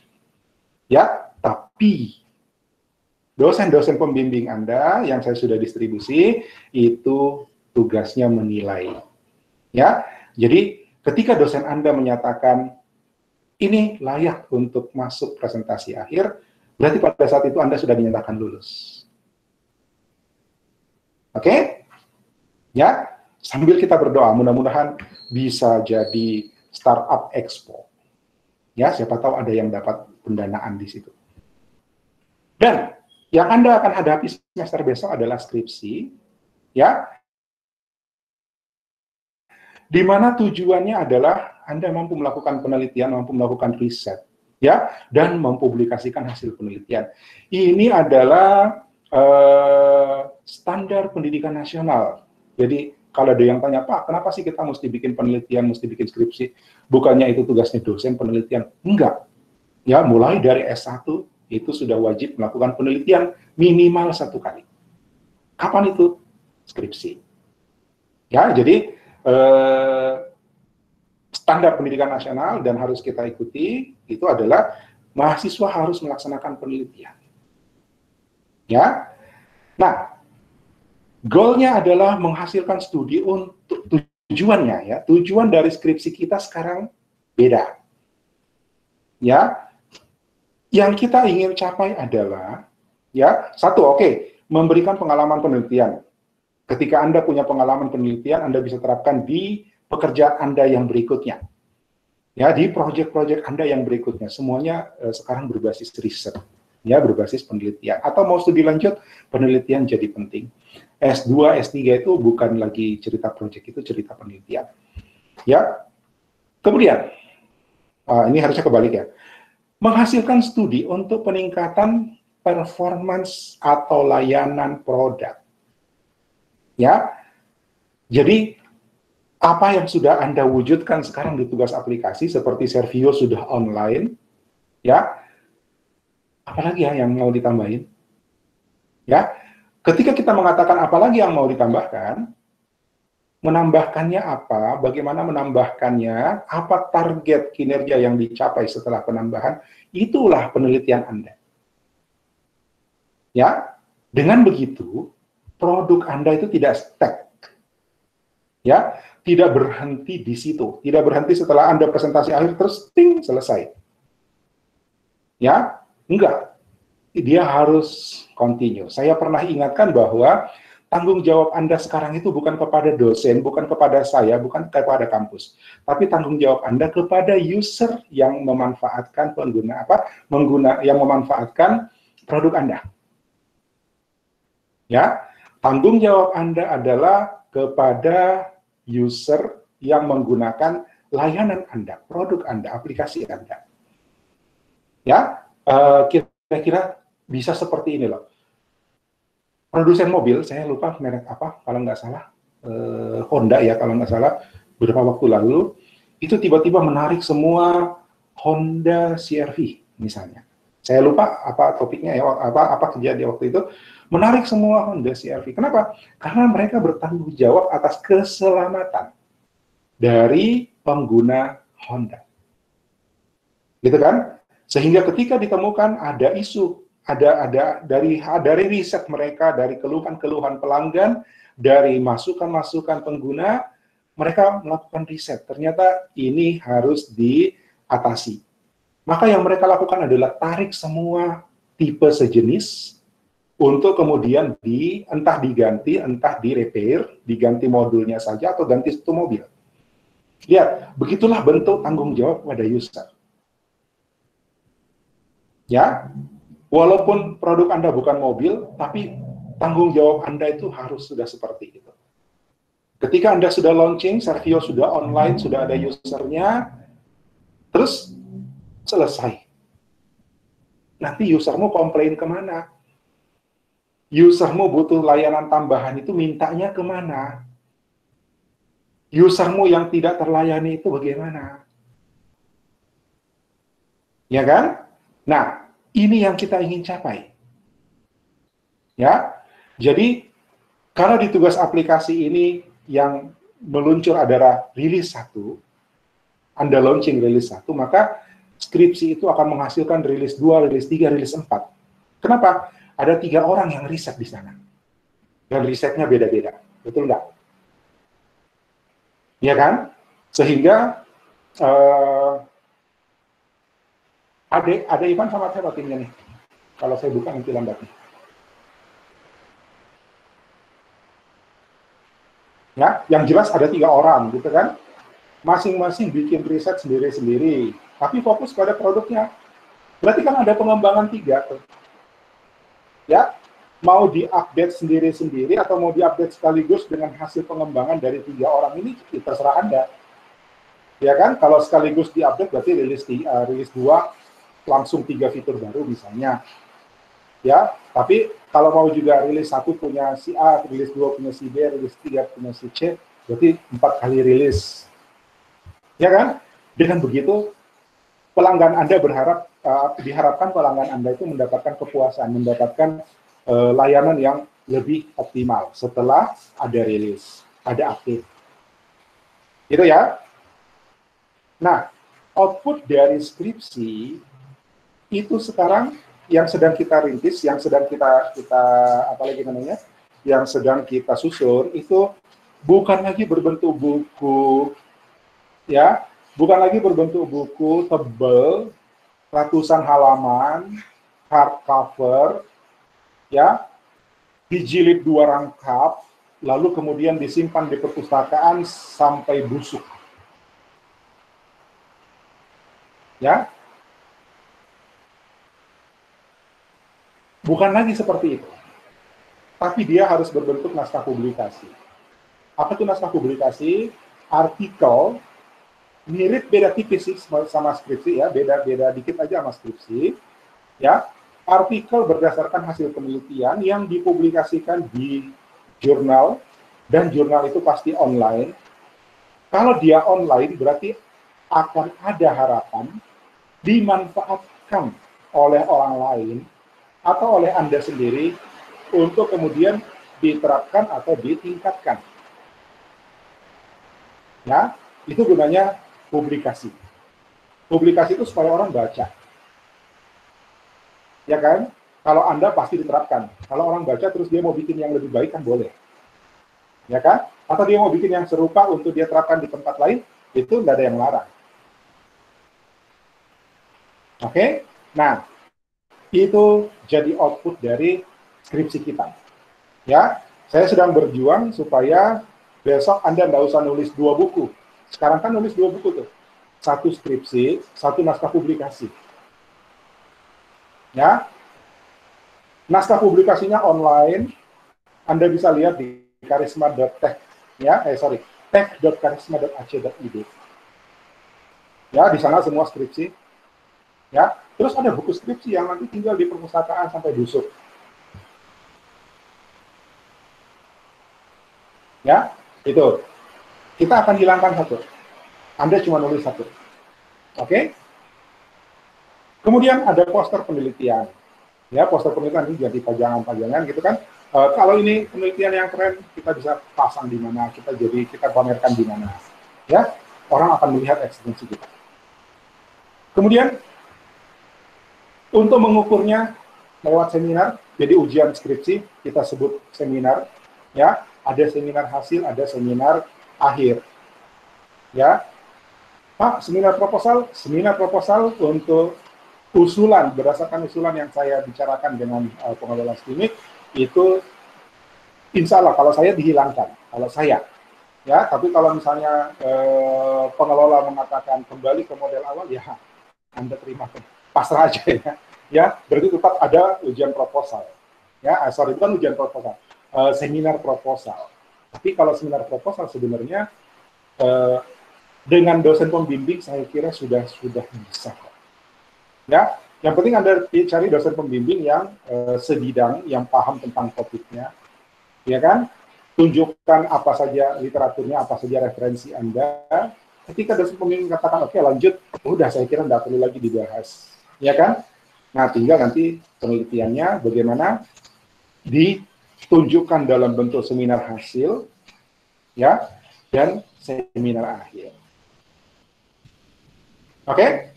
Ya, tapi dosen-dosen pembimbing Anda yang saya sudah distribusi, itu tugasnya menilai. Ya, jadi ketika dosen Anda menyatakan, ini layak untuk masuk presentasi akhir, berarti pada saat itu Anda sudah dinyatakan lulus. Oke? Ya, sambil kita berdoa, mudah-mudahan bisa jadi Startup Expo. Ya, siapa tahu ada yang dapat pendanaan di situ. Dan yang Anda akan hadapi semester besok adalah skripsi, ya, di mana tujuannya adalah Anda mampu melakukan penelitian, mampu melakukan riset, ya, dan mempublikasikan hasil penelitian. Ini adalah standar pendidikan nasional. Jadi kalau ada yang tanya, Pak, kenapa sih kita mesti bikin penelitian, mesti bikin skripsi? Bukannya itu tugasnya dosen penelitian? Enggak. Ya, mulai dari S1 itu sudah wajib melakukan penelitian minimal 1 kali. Kapan itu? Skripsi. Ya, jadi standar pendidikan nasional dan harus kita ikuti itu adalah mahasiswa harus melaksanakan penelitian. Ya. Nah, goalnya adalah menghasilkan studi untuk tujuannya ya. Tujuan dari skripsi kita sekarang beda. Ya. Yang kita ingin capai adalah ya, satu, memberikan pengalaman penelitian. Ketika Anda punya pengalaman penelitian, Anda bisa terapkan di pekerjaan Anda yang berikutnya. Ya, di proyek-proyek Anda yang berikutnya. Semuanya sekarang berbasis riset. Ya, berbasis penelitian. Atau mau studi lanjut, penelitian jadi penting. S2, S3 itu bukan lagi cerita proyek, itu cerita penelitian. Ya. Kemudian, ini harusnya kebalik ya. Menghasilkan studi untuk peningkatan performance atau layanan produk. Ya. Jadi Apa yang sudah Anda wujudkan sekarang di tugas aplikasi seperti Servio sudah online, ya, apalagi ya yang mau ditambahin? Ya, ketika kita mengatakan apalagi yang mau ditambahkan, menambahkannya apa, bagaimana menambahkannya, apa target kinerja yang dicapai setelah penambahan, itulah penelitian Anda. Ya, dengan begitu, produk Anda itu tidak stuck. Ya, tidak berhenti di situ, tidak berhenti setelah Anda presentasi akhir terus ting selesai. Ya, enggak. Dia harus continue. Saya pernah ingatkan bahwa tanggung jawab Anda sekarang itu bukan kepada dosen, bukan kepada saya, bukan kepada kampus, tapi tanggung jawab Anda kepada user yang memanfaatkan yang memanfaatkan produk Anda. Ya, tanggung jawab Anda adalah kepada user yang menggunakan layanan Anda, produk Anda, aplikasi Anda. Ya, kira-kira bisa seperti ini loh. Produsen mobil, saya lupa merek apa, kalau nggak salah, Honda ya, kalau nggak salah, beberapa waktu lalu, itu tiba-tiba menarik semua Honda CR-V, misalnya. Saya lupa apa topiknya ya, apa kejadian waktu itu, menarik semua Honda CR-V. Kenapa? Karena mereka bertanggung jawab atas keselamatan dari pengguna Honda. Gitu kan? Sehingga ketika ditemukan ada isu, ada dari riset mereka, dari keluhan-keluhan pelanggan, dari masukan-masukan pengguna, mereka melakukan riset. Ternyata ini harus diatasi. Maka yang mereka lakukan adalah tarik semua tipe sejenis untuk kemudian entah diganti, entah direpair, diganti modulnya saja atau ganti satu mobil. Lihat, begitulah bentuk tanggung jawab pada user. Ya, walaupun produk Anda bukan mobil, tapi tanggung jawab Anda itu harus sudah seperti itu. Ketika Anda sudah launching, Servio sudah online, sudah ada usernya, terus selesai. Nanti usermu komplain kemana? Usermu butuh layanan tambahan itu mintanya kemana? Usermu yang tidak terlayani itu bagaimana? Ya kan? Nah, ini yang kita ingin capai. Ya, jadi kalau di tugas aplikasi ini yang meluncur adalah rilis 1, Anda launching rilis 1, maka skripsi itu akan menghasilkan rilis 2, rilis 3, rilis 4. Kenapa? Ada 3 orang yang riset di sana. Dan risetnya beda-beda. Betul nggak? Ya kan? Sehingga ada Ivan sama saya timnya nih. Kalau saya buka nanti lambat nih. Ya, yang jelas ada 3 orang, gitu kan? Masing-masing bikin riset sendiri-sendiri, tapi fokus pada produknya. Berarti kan ada pengembangan 3 tuh. Ya, mau diupdate sendiri-sendiri atau mau diupdate sekaligus dengan hasil pengembangan dari 3 orang ini, terserah Anda. Ya kan, kalau sekaligus diupdate berarti rilis 2 langsung 3 fitur baru misalnya. Ya, tapi kalau mau juga rilis 1 punya si A, rilis 2 punya si B, rilis 3 punya si C, berarti 4 kali rilis. Ya kan? Dengan begitu pelanggan Anda diharapkan pelanggan Anda itu mendapatkan kepuasan, mendapatkan layanan yang lebih optimal setelah ada rilis, ada update. Gitu ya. Nah, output dari skripsi itu sekarang yang sedang kita rintis, yang sedang yang sedang kita susun itu bukan lagi berbentuk buku, ya, bukan lagi berbentuk buku tebal, ratusan halaman, hardcover, ya, dijilid 2 rangkap, lalu kemudian disimpan di perpustakaan sampai busuk. Ya, bukan lagi seperti itu. Tapi dia harus berbentuk naskah publikasi. Apa itu naskah publikasi? Artikel, mirip beda tipis sih sama skripsi ya, beda dikit aja sama skripsi. Ya, artikel berdasarkan hasil penelitian yang dipublikasikan di jurnal, dan jurnal itu pasti online. Kalau dia online, berarti akan ada harapan dimanfaatkan oleh orang lain atau oleh Anda sendiri untuk kemudian diterapkan atau ditingkatkan. Ya, itu gunanya publikasi. Publikasi itu supaya orang baca. Ya kan? Kalau Anda pasti diterapkan. Kalau orang baca terus dia mau bikin yang lebih baik kan boleh. Ya kan? Atau dia mau bikin yang serupa untuk dia terapkan di tempat lain, itu nggak ada yang larang. Oke? Nah, itu jadi output dari skripsi kita. Ya, saya sedang berjuang supaya besok Anda nggak usah nulis 2 buku. Sekarang kan nulis 2 buku tuh. 1 skripsi, 1 naskah publikasi. Ya, naskah publikasinya online, Anda bisa lihat di karisma.tech, ya, tech.karisma.ac.id. Ya, di sana semua skripsi. Ya, terus ada buku skripsi yang nanti tinggal di perpustakaan sampai busuk. Ya, itu. Kita akan hilangkan 1. Anda cuma nulis 1. Oke? Kemudian ada poster penelitian. Ya, poster penelitian ini jadi pajangan-pajangan gitu kan. Kalau ini penelitian yang keren, kita bisa pasang di mana, kita pamerkan di mana. Ya, orang akan melihat eksistensi kita. Kemudian untuk mengukurnya lewat seminar, jadi ujian skripsi kita sebut seminar. Ya, ada seminar hasil, ada seminar akhir. Ya, Pak, seminar proposal untuk usulan, berdasarkan usulan yang saya bicarakan dengan pengelola klinik, itu insya Allah kalau saya dihilangkan, kalau saya. Ya, tapi kalau misalnya pengelola mengatakan kembali ke model awal, ya Anda terima, pasrah aja ya. Ya, berarti tetap ada ujian proposal. Ya, bukan ujian proposal, seminar proposal. Tapi kalau seminar proposal sebenarnya dengan dosen pembimbing saya kira sudah bisa. Ya, yang penting Anda cari dosen pembimbing yang sebidang, yang paham tentang topiknya, ya kan? Tunjukkan apa saja literaturnya, apa saja referensi Anda. Ketika dosen pembimbing katakan, oke, lanjut, udah saya kira nggak perlu lagi dibahas, ya kan? Nah, tinggal nanti penelitiannya bagaimana ditunjukkan dalam bentuk seminar hasil, ya, dan seminar akhir. Oke?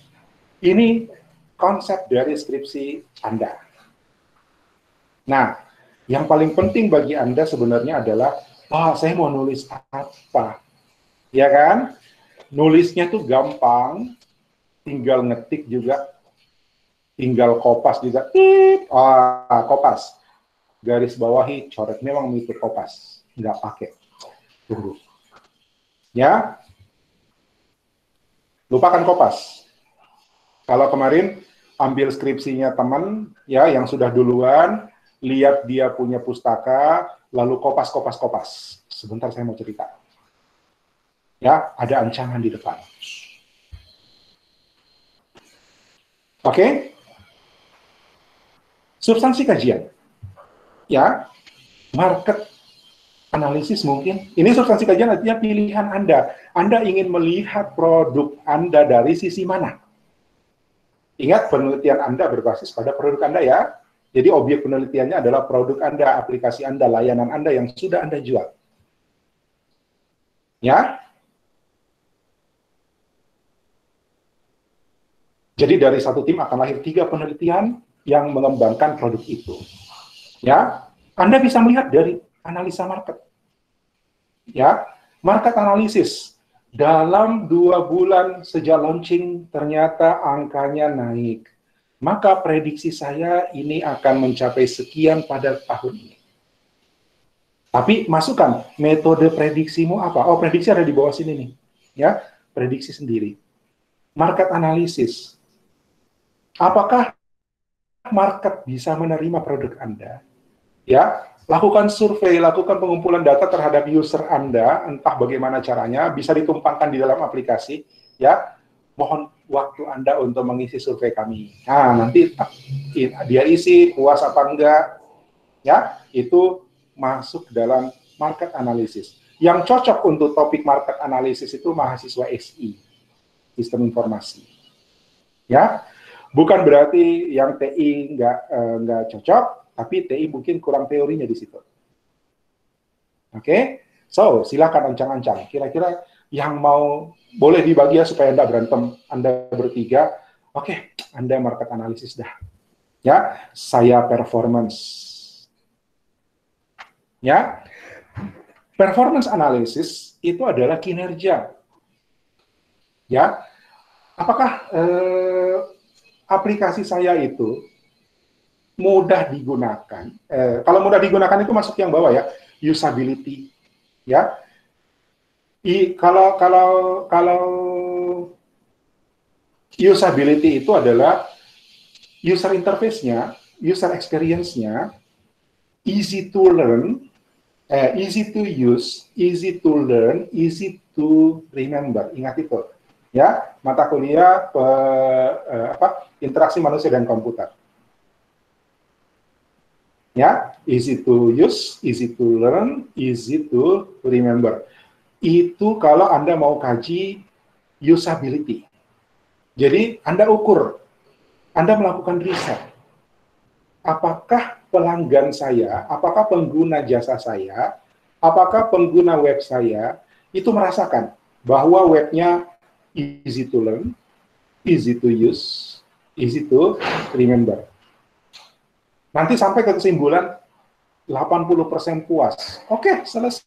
Ini konsep dari skripsi Anda. Nah, yang paling penting bagi Anda sebenarnya adalah, saya mau nulis apa? Ya kan? Nulisnya tuh gampang, tinggal ngetik juga, tinggal kopas juga. Kopas. Garis bawahi, coret, memang itu kopas. Nggak pakai huruf. Ya? Lupakan kopas. Kalau kemarin ambil skripsinya teman ya yang sudah duluan, lihat dia punya pustaka, lalu kopas. Sebentar saya mau cerita. Ya, ada ancaman di depan. Oke? Substansi kajian. Ya, market analisis mungkin. Ini substansi kajian artinya pilihan Anda. Anda ingin melihat produk Anda dari sisi mana? Ingat, penelitian Anda berbasis pada produk Anda ya. Jadi objek penelitiannya adalah produk Anda, aplikasi Anda, layanan Anda yang sudah Anda jual. Ya. Jadi dari satu tim akan lahir 3 penelitian yang mengembangkan produk itu. Ya. Anda bisa melihat dari analisa market. Ya. Market analisis. Dalam 2 bulan sejak launching ternyata angkanya naik. Maka prediksi saya ini akan mencapai sekian pada tahun ini. Tapi masukkan metode prediksimu apa? Oh, prediksi ada di bawah sini nih. Ya, prediksi sendiri. Market analisis. Apakah market bisa menerima produk Anda? Ya, lakukan survei, lakukan pengumpulan data terhadap user Anda, entah bagaimana caranya, bisa ditumpangkan di dalam aplikasi, ya. Mohon waktu Anda untuk mengisi survei kami. Nah, nanti dia isi, puas apa enggak, ya, itu masuk dalam market analysis. Yang cocok untuk topik market analysis itu mahasiswa SI, sistem informasi. Ya, bukan berarti yang TI nggak cocok, tapi TI mungkin kurang teorinya di situ. Oke, so silakan ancang-ancang. Kira-kira yang mau boleh dibagi ya supaya Anda berantem, Anda bertiga. Oke, Anda market analysis dah. Ya, saya performance. Ya, performance analysis itu adalah kinerja. Ya, apakah aplikasi saya itu mudah digunakan? Kalau mudah digunakan itu masuk yang bawah ya, usability. Ya, kalau usability itu adalah user interface-nya, user experience-nya, easy to learn, easy to use, easy to learn, easy to remember. Ingat itu, ya, mata kuliah interaksi manusia dan komputer. Ya, easy to use, easy to learn, easy to remember. Itu kalau Anda mau kaji usability. Jadi Anda ukur, Anda melakukan riset. Apakah pelanggan saya, apakah pengguna jasa saya, apakah pengguna web saya itu merasakan bahwa webnya easy to learn, easy to use, easy to remember. Nanti sampai ke kesimpulan 80% puas. Oke, selesai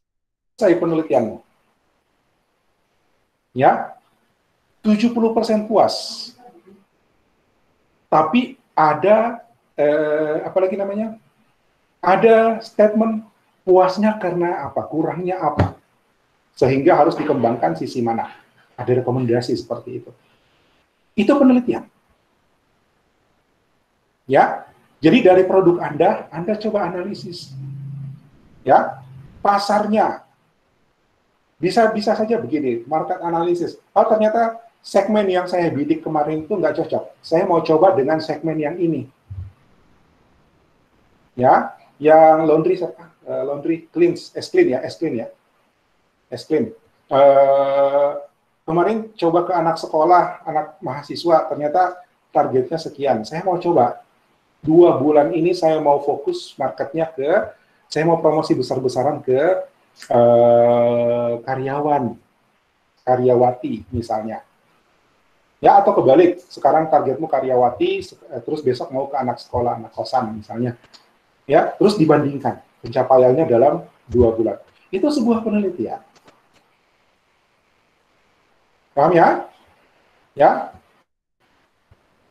penelitianmu. Ya, 70% puas. Tapi ada apa lagi namanya? Ada statement puasnya karena apa, kurangnya apa, sehingga harus dikembangkan sisi mana. Ada rekomendasi seperti itu. Itu penelitian. Ya, jadi dari produk Anda coba analisis. Ya, pasarnya bisa saja begini, market analysis. Oh, ternyata segmen yang saya bidik kemarin itu nggak cocok. Saya mau coba dengan segmen yang ini. Ya, yang laundry clean ya. Kemarin coba ke anak sekolah, anak mahasiswa, ternyata targetnya sekian. Saya mau coba 2 bulan ini saya mau fokus marketnya saya mau promosi besar-besaran ke karyawati misalnya. Ya, atau kebalik, sekarang targetmu karyawati, terus besok mau ke anak sekolah, anak kosan misalnya. Ya, terus dibandingkan pencapaiannya dalam 2 bulan. Itu sebuah penelitian. Paham ya? Ya.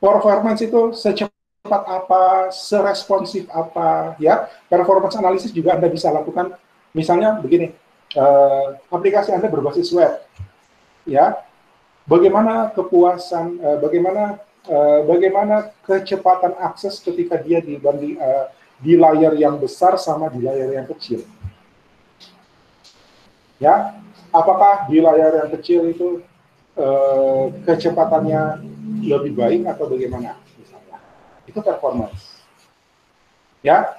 Performance itu secepat apa, seresponsif apa, ya. Performance analisis juga Anda bisa lakukan. Misalnya begini, aplikasi Anda berbasis web. Ya. Bagaimana kepuasan, bagaimana kecepatan akses ketika dia dibanding di layar yang besar sama di layar yang kecil. Ya, apakah di layar yang kecil itu kecepatannya lebih baik atau bagaimana? Misalnya, itu performance. Ya,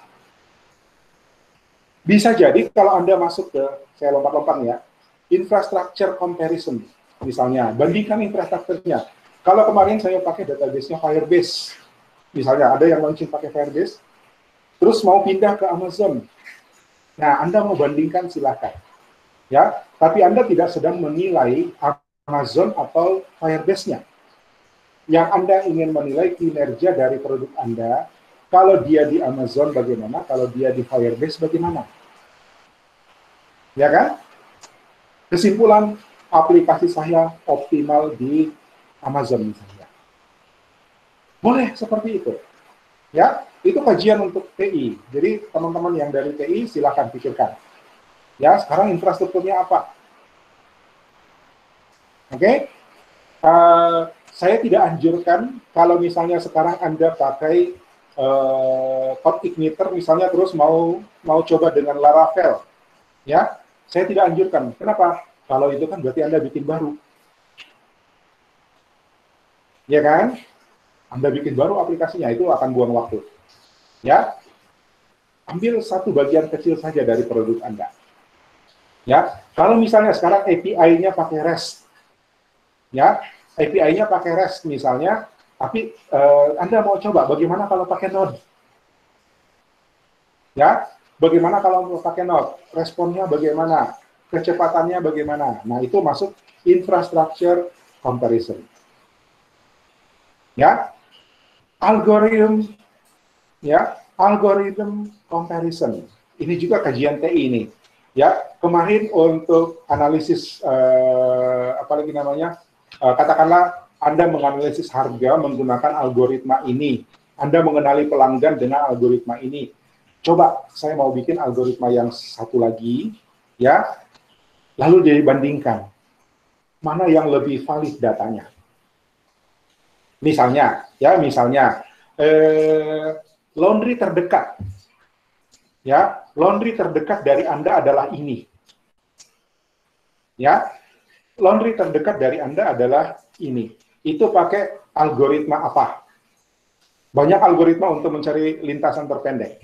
bisa jadi kalau Anda masuk ke, saya lompat-lompat ya, infrastructure comparison, misalnya, bandingkan infrastrukturnya. Kalau kemarin saya pakai database-nya Firebase, misalnya ada yang launching pakai Firebase, terus mau pindah ke Amazon. Nah, Anda mau bandingkan silakan. Ya, tapi Anda tidak sedang menilai Amazon atau Firebase-nya. Yang Anda ingin menilai kinerja dari produk Anda, kalau dia di Amazon bagaimana, kalau dia di Firebase bagaimana. Ya kan? Kesimpulan, aplikasi saya optimal di Amazon misalnya. Boleh seperti itu. Ya, itu kajian untuk TI. Jadi teman-teman yang dari TI silakan pikirkan. Ya, sekarang infrastrukturnya apa? Oke, saya tidak anjurkan kalau misalnya sekarang Anda pakai code igniter misalnya terus mau coba dengan Laravel. Ya, saya tidak anjurkan. Kenapa? Kalau itu kan berarti Anda bikin baru. Ya kan? Anda bikin baru aplikasinya, itu akan buang waktu. Ya, ambil satu bagian kecil saja dari produk Anda. Ya, kalau misalnya sekarang API-nya pakai REST, ya, API-nya pakai REST misalnya, tapi Anda mau coba bagaimana kalau pakai Node? Ya, bagaimana kalau mau pakai Node? Responnya bagaimana? Kecepatannya bagaimana? Nah, itu masuk infrastructure comparison. Ya, algorithm, ya, algorithm comparison. Ini juga kajian TI ini. Ya, kemarin untuk analisis apa lagi namanya? Katakanlah Anda menganalisis harga menggunakan algoritma ini. Anda mengenali pelanggan dengan algoritma ini. Coba saya mau bikin algoritma yang satu lagi, ya, lalu dibandingkan mana yang lebih valid datanya. Misalnya, ya, misalnya laundry terdekat, ya, laundry terdekat dari Anda adalah ini, ya, laundry terdekat dari Anda adalah ini. Itu pakai algoritma apa? Banyak algoritma untuk mencari lintasan terpendek.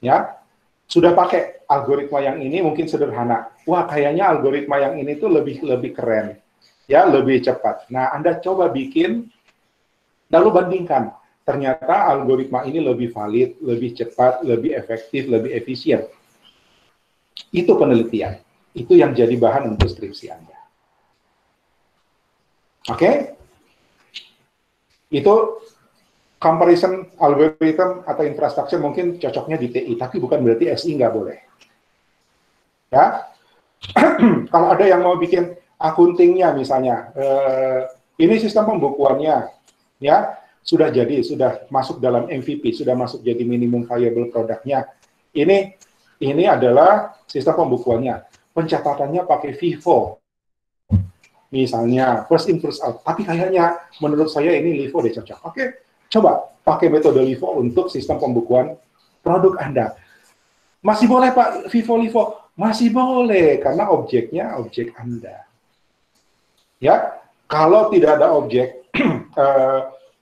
Ya, sudah pakai algoritma yang ini mungkin sederhana. Wah, kayaknya algoritma yang ini tuh lebih keren. Ya, lebih cepat. Nah, Anda coba bikin lalu bandingkan. Ternyata algoritma ini lebih valid, lebih cepat, lebih efektif, lebih efisien. Itu penelitian. Itu yang jadi bahan untuk skripsi Anda. Oke? Itu comparison algorithm atau infrastruktur mungkin cocoknya di TI, tapi bukan berarti SI nggak boleh. Ya, kalau ada yang mau bikin akuntingnya misalnya, ini sistem pembukuannya, ya sudah jadi, sudah masuk dalam MVP, sudah masuk jadi minimum viable produknya. Ini adalah sistem pembukuannya, pencatatannya pakai FIFO, misalnya first in first out. Tapi kayaknya menurut saya ini LIFO deh cocok. Oke. Coba pakai metode LIFO untuk sistem pembukuan produk Anda. Masih boleh Pak FIFO-LIFO? Masih boleh, karena objeknya objek Anda. Ya, kalau tidak ada objek,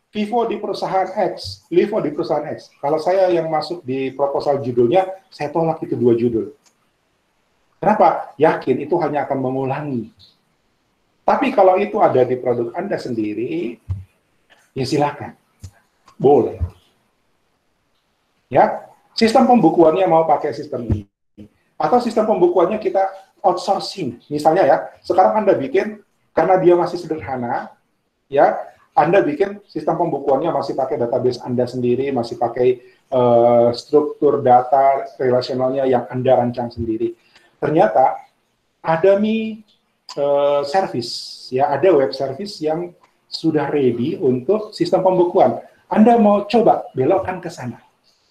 FIFO di perusahaan X, LIFO di perusahaan X. Kalau saya yang masuk di proposal judulnya, saya tolak itu 2 judul. Kenapa? Yakin itu hanya akan mengulangi. Tapi kalau itu ada di produk Anda sendiri, ya silakan. Boleh. Ya, sistem pembukuannya mau pakai sistem ini. Atau sistem pembukuannya kita outsourcing. Misalnya ya, sekarang Anda bikin, karena dia masih sederhana, ya, Anda bikin sistem pembukuannya masih pakai database Anda sendiri, masih pakai struktur data relasionalnya yang Anda rancang sendiri. Ternyata ada service, ya, ada web service yang sudah ready untuk sistem pembukuan. Anda mau coba belokkan ke sana.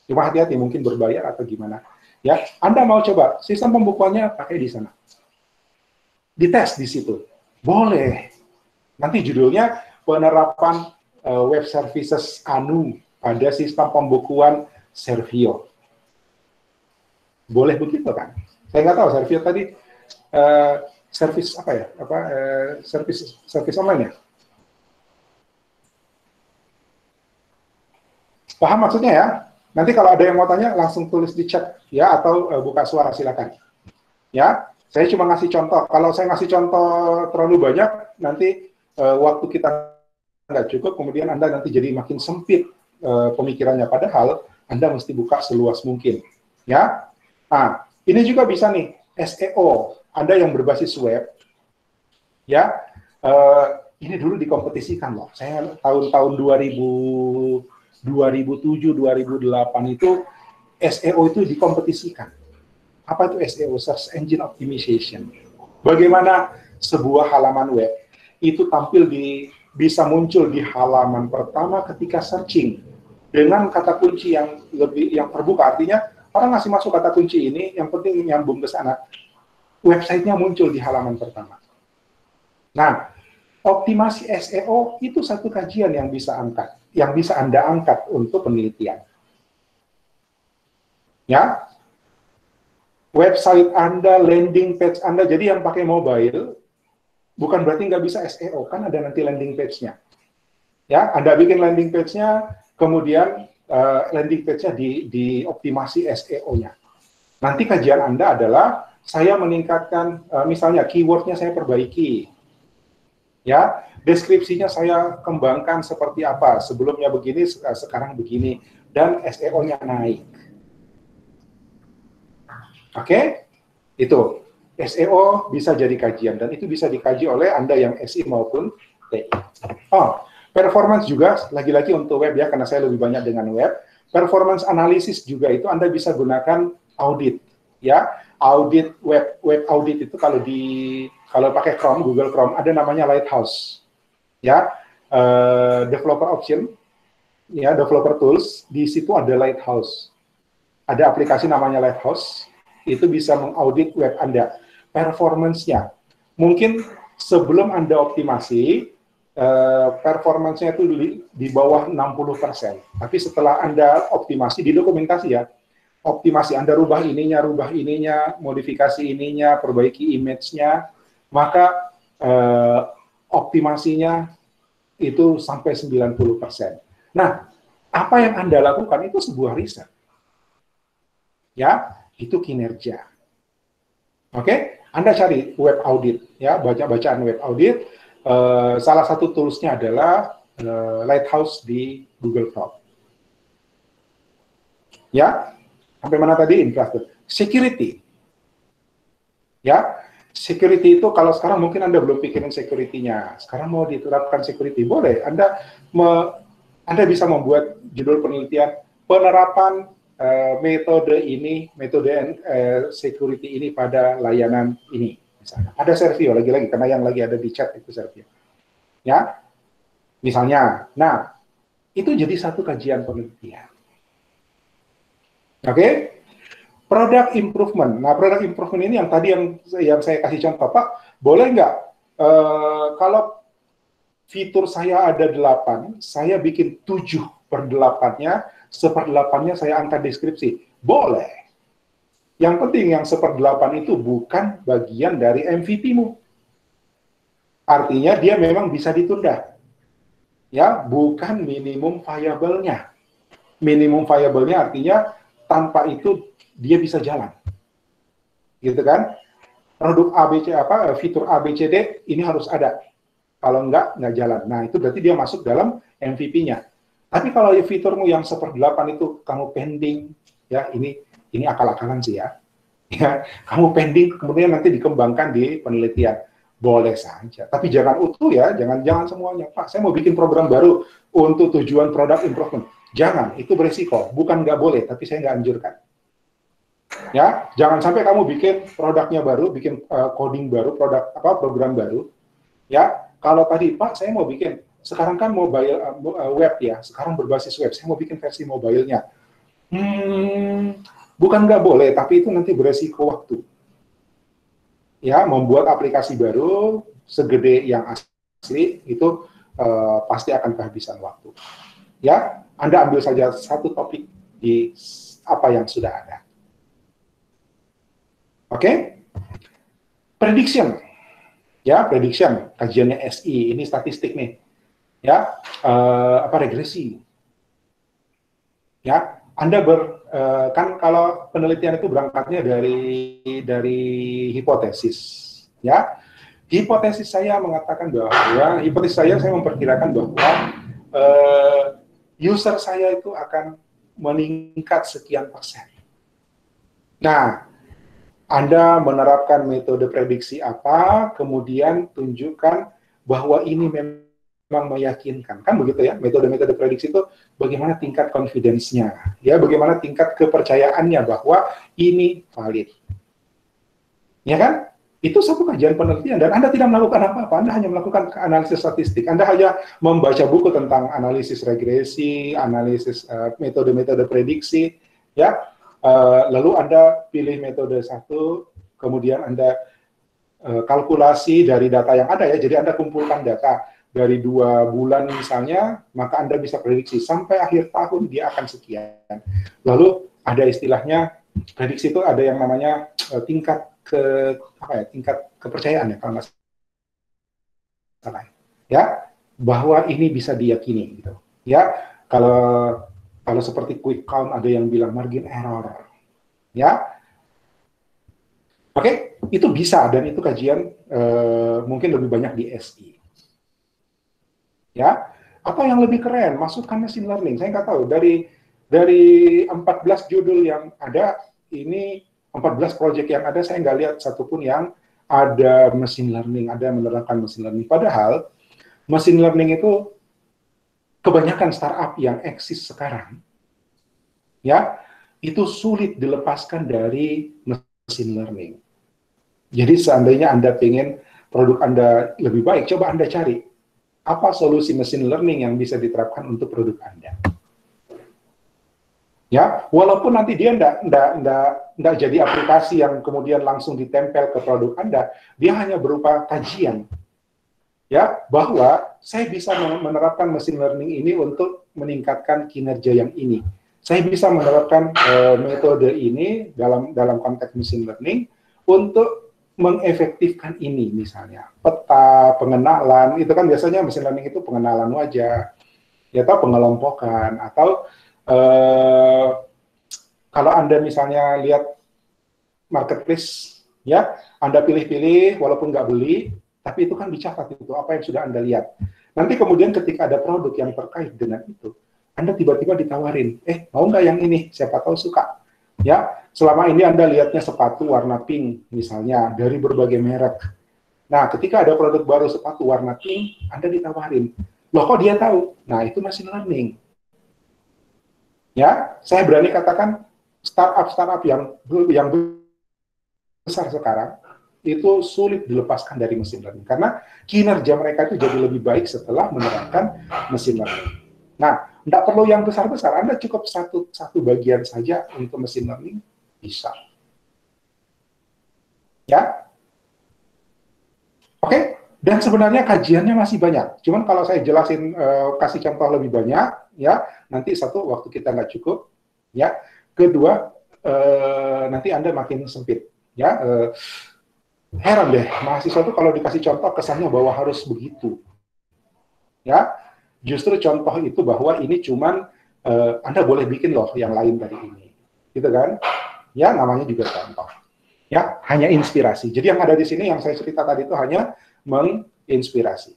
Cuma hati-hati, mungkin berbayar atau gimana. Ya, Anda mau coba sistem pembukuannya pakai di sana. Dites di situ. Boleh. Nanti judulnya penerapan web services ANU pada sistem pembukuan Servio. Boleh begitu kan? Saya nggak tahu Servio tadi service apa ya? Service online ya? Paham maksudnya ya? Nanti kalau ada yang mau tanya, langsung tulis di chat ya, atau buka suara silakan. Ya, saya cuma ngasih contoh. Kalau saya ngasih contoh terlalu banyak, nanti waktu kita nggak cukup, kemudian Anda nanti jadi makin sempit pemikirannya. Padahal Anda mesti buka seluas mungkin. Ya, nah ini juga bisa nih SEO. Anda yang berbasis web, ya, ini dulu dikompetisikan loh. Saya tahun-tahun 2007, 2008 itu SEO itu dikompetisikan. Apa itu SEO? Search Engine Optimization. Bagaimana sebuah halaman web itu tampil bisa muncul di halaman pertama ketika searching dengan kata kunci yang terbuka. Artinya orang ngasih masuk kata kunci ini, yang penting nyambung ke sana. Websitenya muncul di halaman pertama. Nah, optimasi SEO itu satu kajian yang bisa Anda angkat untuk penelitian. Ya, website Anda, landing page Anda, jadi yang pakai mobile, bukan berarti nggak bisa SEO, kan ada nanti landing page-nya. Ya, Anda bikin landing page-nya, kemudian landing page-nya dioptimasi SEO-nya. Nanti kajian Anda adalah saya meningkatkan, misalnya keywordnya saya perbaiki, ya, deskripsinya saya kembangkan seperti apa, sebelumnya begini, sekarang begini, dan SEO-nya naik. Oke? Itu. SEO bisa jadi kajian, dan itu bisa dikaji oleh Anda yang SI maupun TI. Oh, performance juga, lagi-lagi untuk web ya, karena saya lebih banyak dengan web. Performance analysis juga itu Anda bisa gunakan audit, ya. Audit web audit itu kalau pakai Chrome, Google Chrome, ada namanya Lighthouse, ya. Developer option, ya, developer tools, di situ ada Lighthouse. Ada aplikasi namanya Lighthouse, itu bisa mengaudit web Anda, performance-nya. Mungkin sebelum Anda optimasi, performance-nya itu di bawah 60%. Tapi setelah Anda optimasi, di dokumentasi ya, optimasi Anda rubah ininya, modifikasi ininya, perbaiki image-nya, maka optimasinya itu sampai 90%. Nah, apa yang Anda lakukan itu sebuah riset. Ya, itu kinerja. Oke, Anda cari web audit, ya, baca-bacaan web audit. Salah satu toolsnya adalah Lighthouse di Google Cloud. Ya, sampai mana tadi? Infrastruktur. Security. Ya, security itu kalau sekarang mungkin Anda belum pikirin security-nya. Sekarang mau diterapkan security, boleh. Anda bisa membuat judul penelitian penerapan metode security ini pada layanan ini. Misalnya. Ada Servio lagi-lagi, karena yang lagi ada di chat itu Servio. Ya, misalnya. Nah, itu jadi satu kajian penelitian. Oke? Product improvement. Nah, product improvement ini yang tadi yang saya kasih contoh, Pak, boleh nggak kalau fitur saya ada 8, saya bikin 7/8-nya, 1/8-nya saya angkat deskripsi. Boleh. Yang penting yang 1/8 itu bukan bagian dari MVP-mu. Artinya dia memang bisa ditunda. Ya, bukan minimum viable-nya. Minimum viable-nya artinya tanpa itu dia bisa jalan. Gitu kan? Produk ABC fitur ABCD ini harus ada. Kalau nggak jalan. Nah, itu berarti dia masuk dalam MVP-nya. Tapi kalau fiturmu yang 1/8 itu kamu pending, ya ini akal-akalan sih ya. Ya, kamu pending, kemudian nanti dikembangkan di penelitian. Boleh saja. Tapi jangan utuh ya, jangan semuanya. Pak, saya mau bikin program baru untuk tujuan product improvement. Jangan, itu beresiko. Bukan nggak boleh, tapi saya nggak anjurkan. Ya, jangan sampai kamu bikin produknya baru, bikin coding baru, program baru. Ya, kalau tadi Pak, saya mau bikin, sekarang kan mobile web ya, sekarang berbasis web, saya mau bikin versi mobile-nya. Bukan nggak boleh, tapi itu nanti beresiko waktu. Ya, membuat aplikasi baru segede yang asli itu pasti akan kehabisan waktu. Ya, Anda ambil saja satu topik di apa yang sudah ada. Oke? Prediction. Ya, prediction, kajiannya SI, ini statistik nih. Ya, regresi. Ya, Anda kan kalau penelitian itu berangkatnya dari hipotesis. Ya, hipotesis saya mengatakan bahwa, saya memperkirakan bahwa user saya itu akan meningkat sekian persen. Nah, Anda menerapkan metode prediksi apa, kemudian tunjukkan bahwa ini memang meyakinkan. Kan begitu ya, metode-metode prediksi itu bagaimana tingkat confidence-nya, ya, bagaimana tingkat kepercayaannya bahwa ini valid. Ya kan? Itu satu kajian penelitian, dan Anda tidak melakukan apa-apa, Anda hanya melakukan analisis statistik, Anda hanya membaca buku tentang analisis regresi, analisis metode-metode prediksi, ya. Lalu Anda pilih metode satu, kemudian Anda kalkulasi dari data yang ada ya, jadi Anda kumpulkan data dari 2 bulan misalnya, maka Anda bisa prediksi sampai akhir tahun dia akan sekian. Lalu ada istilahnya, prediksi itu ada yang namanya tingkat kepercayaan ya, kalau nggak salah. Ya, bahwa ini bisa diyakini gitu. Ya, kalau seperti quick count ada yang bilang margin error. Ya, Oke, itu bisa, dan itu kajian mungkin lebih banyak di SI. Ya, apa yang lebih keren? Masukkan machine learning. Saya nggak tahu, dari 14 judul yang ada, ini 14 project yang ada, saya nggak lihat satupun yang ada machine learning, ada menerapkan machine learning. Padahal machine learning itu kebanyakan startup yang eksis sekarang, ya, itu sulit dilepaskan dari machine learning. Jadi seandainya Anda ingin produk Anda lebih baik, coba Anda cari apa solusi machine learning yang bisa diterapkan untuk produk Anda. Ya, walaupun nanti dia enggak jadi aplikasi yang kemudian langsung ditempel ke produk Anda, dia hanya berupa kajian. Ya, bahwa saya bisa menerapkan machine learning ini untuk meningkatkan kinerja yang ini. Saya bisa menerapkan metode ini dalam konteks machine learning untuk mengefektifkan ini, misalnya peta, pengenalan, itu kan biasanya machine learning itu pengenalan wajah, ya, atau pengelompokan, atau kalau Anda misalnya lihat marketplace, ya, Anda pilih-pilih walaupun nggak beli, tapi itu kan dicatat itu apa yang sudah Anda lihat. Nanti kemudian ketika ada produk yang terkait dengan itu, Anda tiba-tiba ditawarin, mau nggak yang ini? Siapa tahu suka. Ya, selama ini Anda lihatnya sepatu warna pink misalnya dari berbagai merek. Nah, ketika ada produk baru sepatu warna pink, Anda ditawarin. Loh, kok dia tahu? Nah, itu machine learning. Ya, saya berani katakan startup yang besar sekarang itu sulit dilepaskan dari mesin learning karena kinerja mereka itu jadi lebih baik setelah menerapkan mesin learning. Nah, tidak perlu yang besar-besar, Anda cukup satu bagian saja untuk mesin learning bisa. Ya, oke. Dan sebenarnya kajiannya masih banyak. Cuman kalau saya jelasin kasih contoh lebih banyak, ya nanti satu waktu kita nggak cukup, ya. Kedua nanti Anda makin sempit, ya. Heran deh, mahasiswa itu kalau dikasih contoh kesannya bahwa harus begitu, ya. Justru contoh itu bahwa ini cuman Anda boleh bikin loh yang lain dari ini, gitu kan? Ya namanya juga contoh. Ya, hanya inspirasi. Jadi yang ada di sini yang saya cerita tadi itu hanya menginspirasi.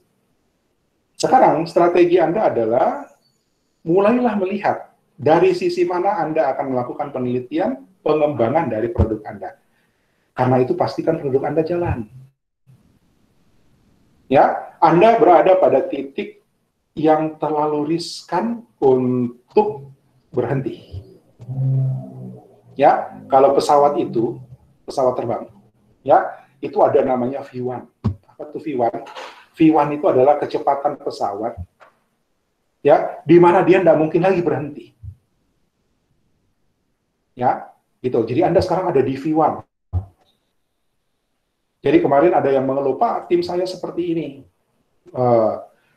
Sekarang strategi Anda adalah mulailah melihat dari sisi mana Anda akan melakukan penelitian, pengembangan dari produk Anda. Karena itu pastikan produk Anda jalan. Ya, Anda berada pada titik yang terlalu riskan untuk berhenti. Ya, kalau pesawat itu, pesawat terbang, ya, itu ada namanya V1. Apa tuh V1? V1 itu adalah kecepatan pesawat, ya, di mana dia tidak mungkin lagi berhenti. Ya, gitu. Jadi Anda sekarang ada di V1. Jadi kemarin ada yang mengeluh, Pak, tim saya seperti ini.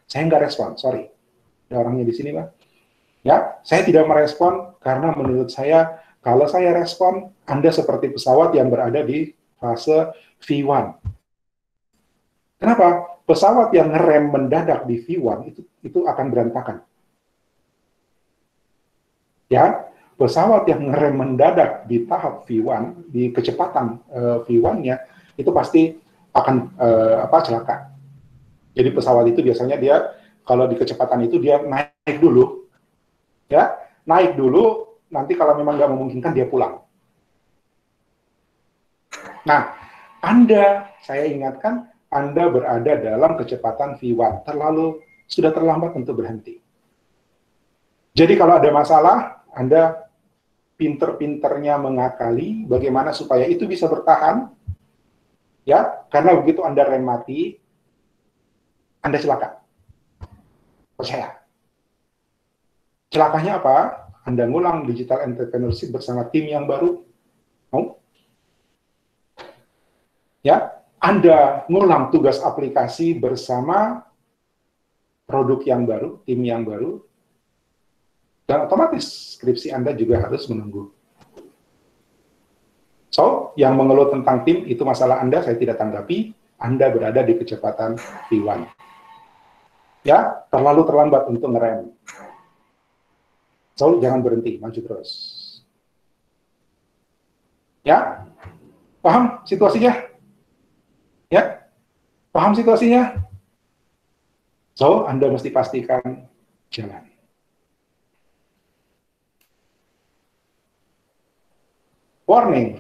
Saya nggak respon, sorry. Ada orangnya di sini, Pak. Ya, saya tidak merespon karena menurut saya kalau saya respon, Anda seperti pesawat yang berada di fase V1. Kenapa? Pesawat yang ngerem mendadak di V1 itu akan berantakan. Ya, pesawat yang ngerem mendadak di tahap V1, di kecepatan V1-nya, itu pasti akan celaka. Jadi pesawat itu biasanya dia kalau di kecepatan itu dia naik dulu, ya, naik dulu. Nanti kalau memang nggak memungkinkan dia pulang. Nah, saya ingatkan, Anda berada dalam kecepatan V1, sudah terlambat untuk berhenti. Jadi kalau ada masalah, Anda pinter-pinternya mengakali bagaimana supaya itu bisa bertahan, ya, karena begitu Anda rem mati, Anda celaka. Percaya. Celakanya apa? Anda ngulang digital entrepreneurship bersama tim yang baru, ya, Anda ngulang tugas aplikasi bersama produk yang baru, tim yang baru, dan otomatis skripsi Anda juga harus menunggu. So, yang mengeluh tentang tim itu masalah Anda, saya tidak tanggapi. Anda berada di kecepatan V1. Ya, terlalu terlambat untuk ngerem. So, jangan berhenti, maju terus. Ya, Paham situasinya? Ya, paham situasinya? So, Anda mesti pastikan jalan. Warning.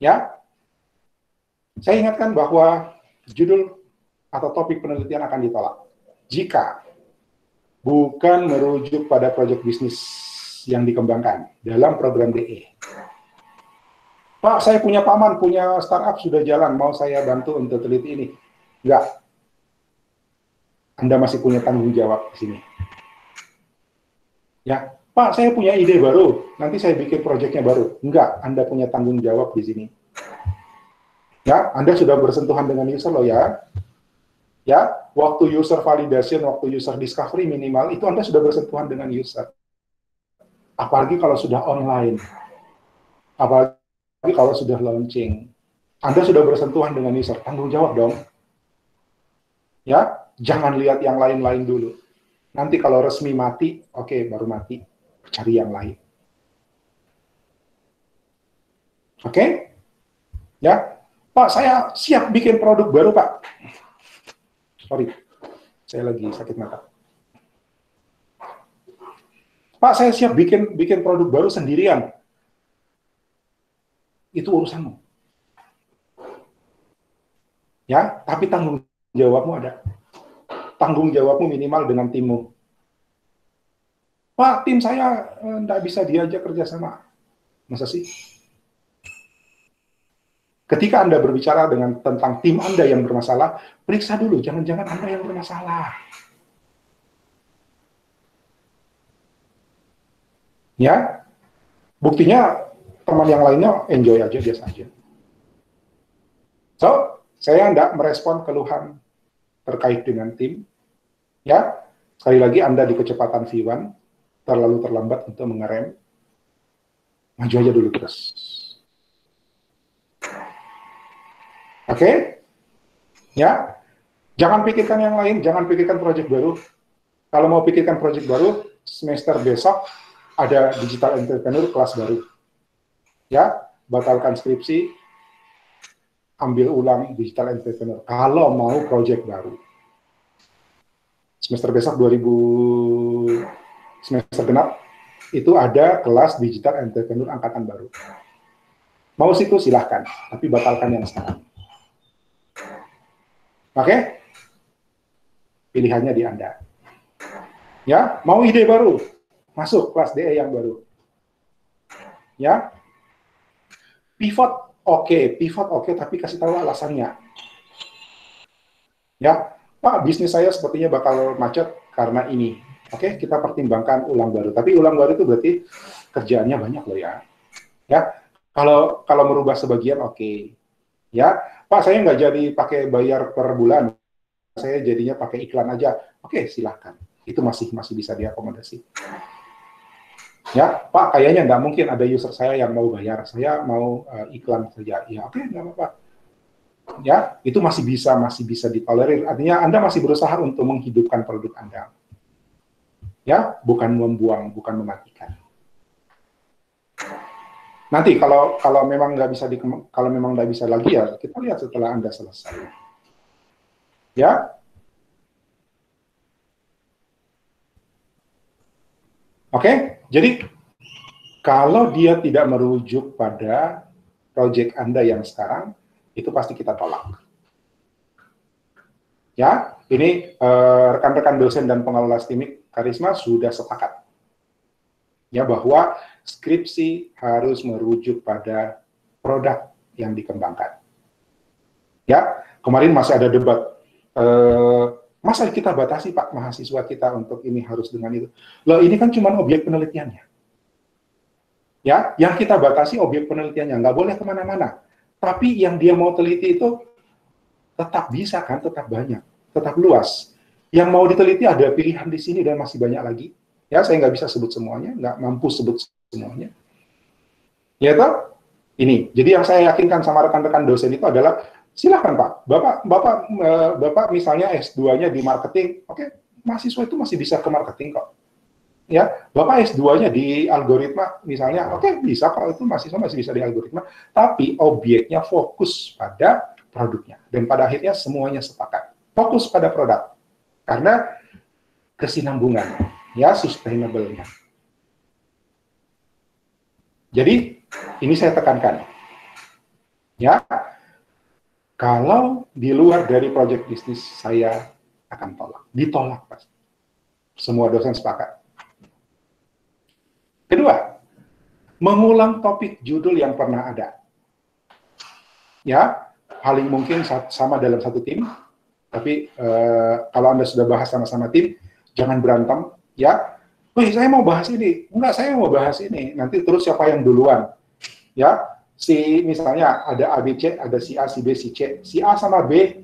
Ya, saya ingatkan bahwa judul atau topik penelitian akan ditolak jika bukan merujuk pada proyek bisnis yang dikembangkan dalam program DE. Pak, saya punya paman, punya startup sudah jalan, mau saya bantu untuk teliti ini. Enggak. Anda masih punya tanggung jawab di sini. Ya, Pak, saya punya ide baru, nanti saya bikin proyeknya baru. Enggak, Anda punya tanggung jawab di sini. Ya, Anda sudah bersentuhan dengan user loh ya. Ya, waktu user validation, waktu user discovery minimal, itu Anda sudah bersentuhan dengan user. Apalagi kalau sudah online. Apalagi kalau sudah launching, Anda sudah bersentuhan dengan user, tanggung jawab dong. Ya, jangan lihat yang lain-lain dulu. Nanti kalau resmi mati, oke, baru mati, cari yang lain. Oke? Ya, Pak, saya siap bikin produk baru, Pak. Sorry, saya lagi sakit mata. Pak, saya siap bikin produk baru sendirian. Itu urusanmu. Ya, tapi tanggung jawabmu ada. Tanggung jawabmu minimal dengan timmu. Pak, tim saya nggak bisa diajak kerjasama. Masa sih? Ketika Anda berbicara tentang tim Anda yang bermasalah, periksa dulu, jangan-jangan Anda yang bermasalah. Ya, buktinya teman yang lainnya enjoy aja, biasa aja. So, saya tidak merespon keluhan terkait dengan tim. Ya, sekali lagi Anda di kecepatan V1, terlalu terlambat untuk mengerem. Maju aja dulu terus. Oke? Ya, jangan pikirkan yang lain, jangan pikirkan proyek baru. Kalau mau pikirkan proyek baru, semester besok ada digital entrepreneur kelas baru. Ya, batalkan skripsi, ambil ulang digital entrepreneur. Kalau mau proyek baru. Semester besok 2000 semester genap itu ada kelas digital entrepreneur angkatan baru. Mau situ silahkan, tapi batalkan yang sekarang. Oke? Pilihannya di Anda. Ya, mau ide baru, masuk kelas DE yang baru. Ya, pivot oke, tapi kasih tahu alasannya. Ya, Pak, bisnis saya sepertinya bakal macet karena ini. Oke, kita pertimbangkan ulang baru. Tapi ulang baru itu berarti kerjaannya banyak loh ya. Ya, kalau merubah sebagian oke. Ya, Pak, saya nggak jadi pakai bayar per bulan. Saya jadinya pakai iklan aja. Oke, silahkan. Itu masih bisa diakomodasi. Ya, Pak, kayaknya nggak mungkin ada user saya yang mau bayar. Saya mau iklan saja. Ya, oke, nggak apa-apa. Ya, itu masih bisa ditolerir. Artinya Anda masih berusaha untuk menghidupkan produk Anda. Ya, bukan membuang, bukan mematikan. Nanti kalau memang nggak bisa lagi ya kita lihat setelah Anda selesai. Ya. Oke, jadi kalau dia tidak merujuk pada proyek Anda yang sekarang, itu pasti kita tolak. Ya, ini rekan-rekan dosen dan pengelola STIMIK Karisma sudah sepakat. Ya, bahwa skripsi harus merujuk pada produk yang dikembangkan. Ya, kemarin masih ada debat. Masa kita batasi Pak mahasiswa kita untuk ini harus dengan itu? Loh, ini kan cuma objek penelitiannya. Ya, yang kita batasi objek penelitiannya, nggak boleh kemana-mana. Tapi yang dia mau teliti itu tetap bisa kan, tetap banyak, tetap luas. Yang mau diteliti ada pilihan di sini dan masih banyak lagi. Ya, saya nggak bisa sebut semuanya, nggak mampu sebut semuanya. Ya toh? Ini. Jadi yang saya yakinkan sama rekan-rekan dosen itu adalah silakan Pak, Bapak misalnya S2-nya di marketing, oke, mahasiswa itu masih bisa ke marketing kok. Ya, Bapak S2-nya di algoritma, misalnya, oke, bisa kalau itu mahasiswa masih bisa di algoritma, tapi objeknya fokus pada produknya. Dan pada akhirnya semuanya sepakat. Fokus pada produk. Karena kesinambungan, ya, sustainable-nya. Jadi, ini saya tekankan. Ya, kalau di luar dari project bisnis, saya akan tolak. Ditolak pasti. Semua dosen sepakat. Kedua, mengulang topik judul yang pernah ada. Ya, paling mungkin sama dalam satu tim, tapi kalau Anda sudah bahas sama-sama tim, jangan berantem, ya. Wih, saya mau bahas ini. Enggak, saya mau bahas ini. Nanti terus siapa yang duluan. Ya, si misalnya ada A, B, C, ada si A, si B, si C. Si A sama B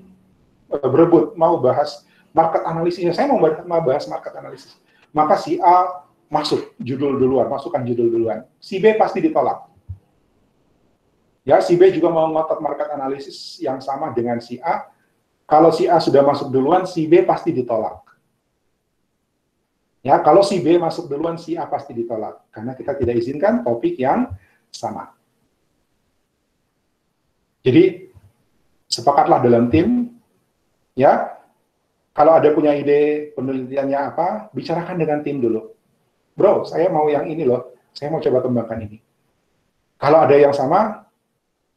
berebut mau bahas market analisisnya. Saya mau bahas market analisis. Maka si A masuk judul duluan, masukkan judul duluan. Si B pasti ditolak. Ya, si B juga mau ngotot market analisis yang sama dengan si A. Kalau si A sudah masuk duluan, si B pasti ditolak. Ya, kalau si B masuk duluan, si A pasti ditolak. Karena kita tidak izinkan topik yang sama. Jadi, sepakatlah dalam tim, ya, kalau ada punya ide penelitiannya apa, bicarakan dengan tim dulu. Bro, saya mau yang ini loh, saya mau coba kembangkan ini. Kalau ada yang sama,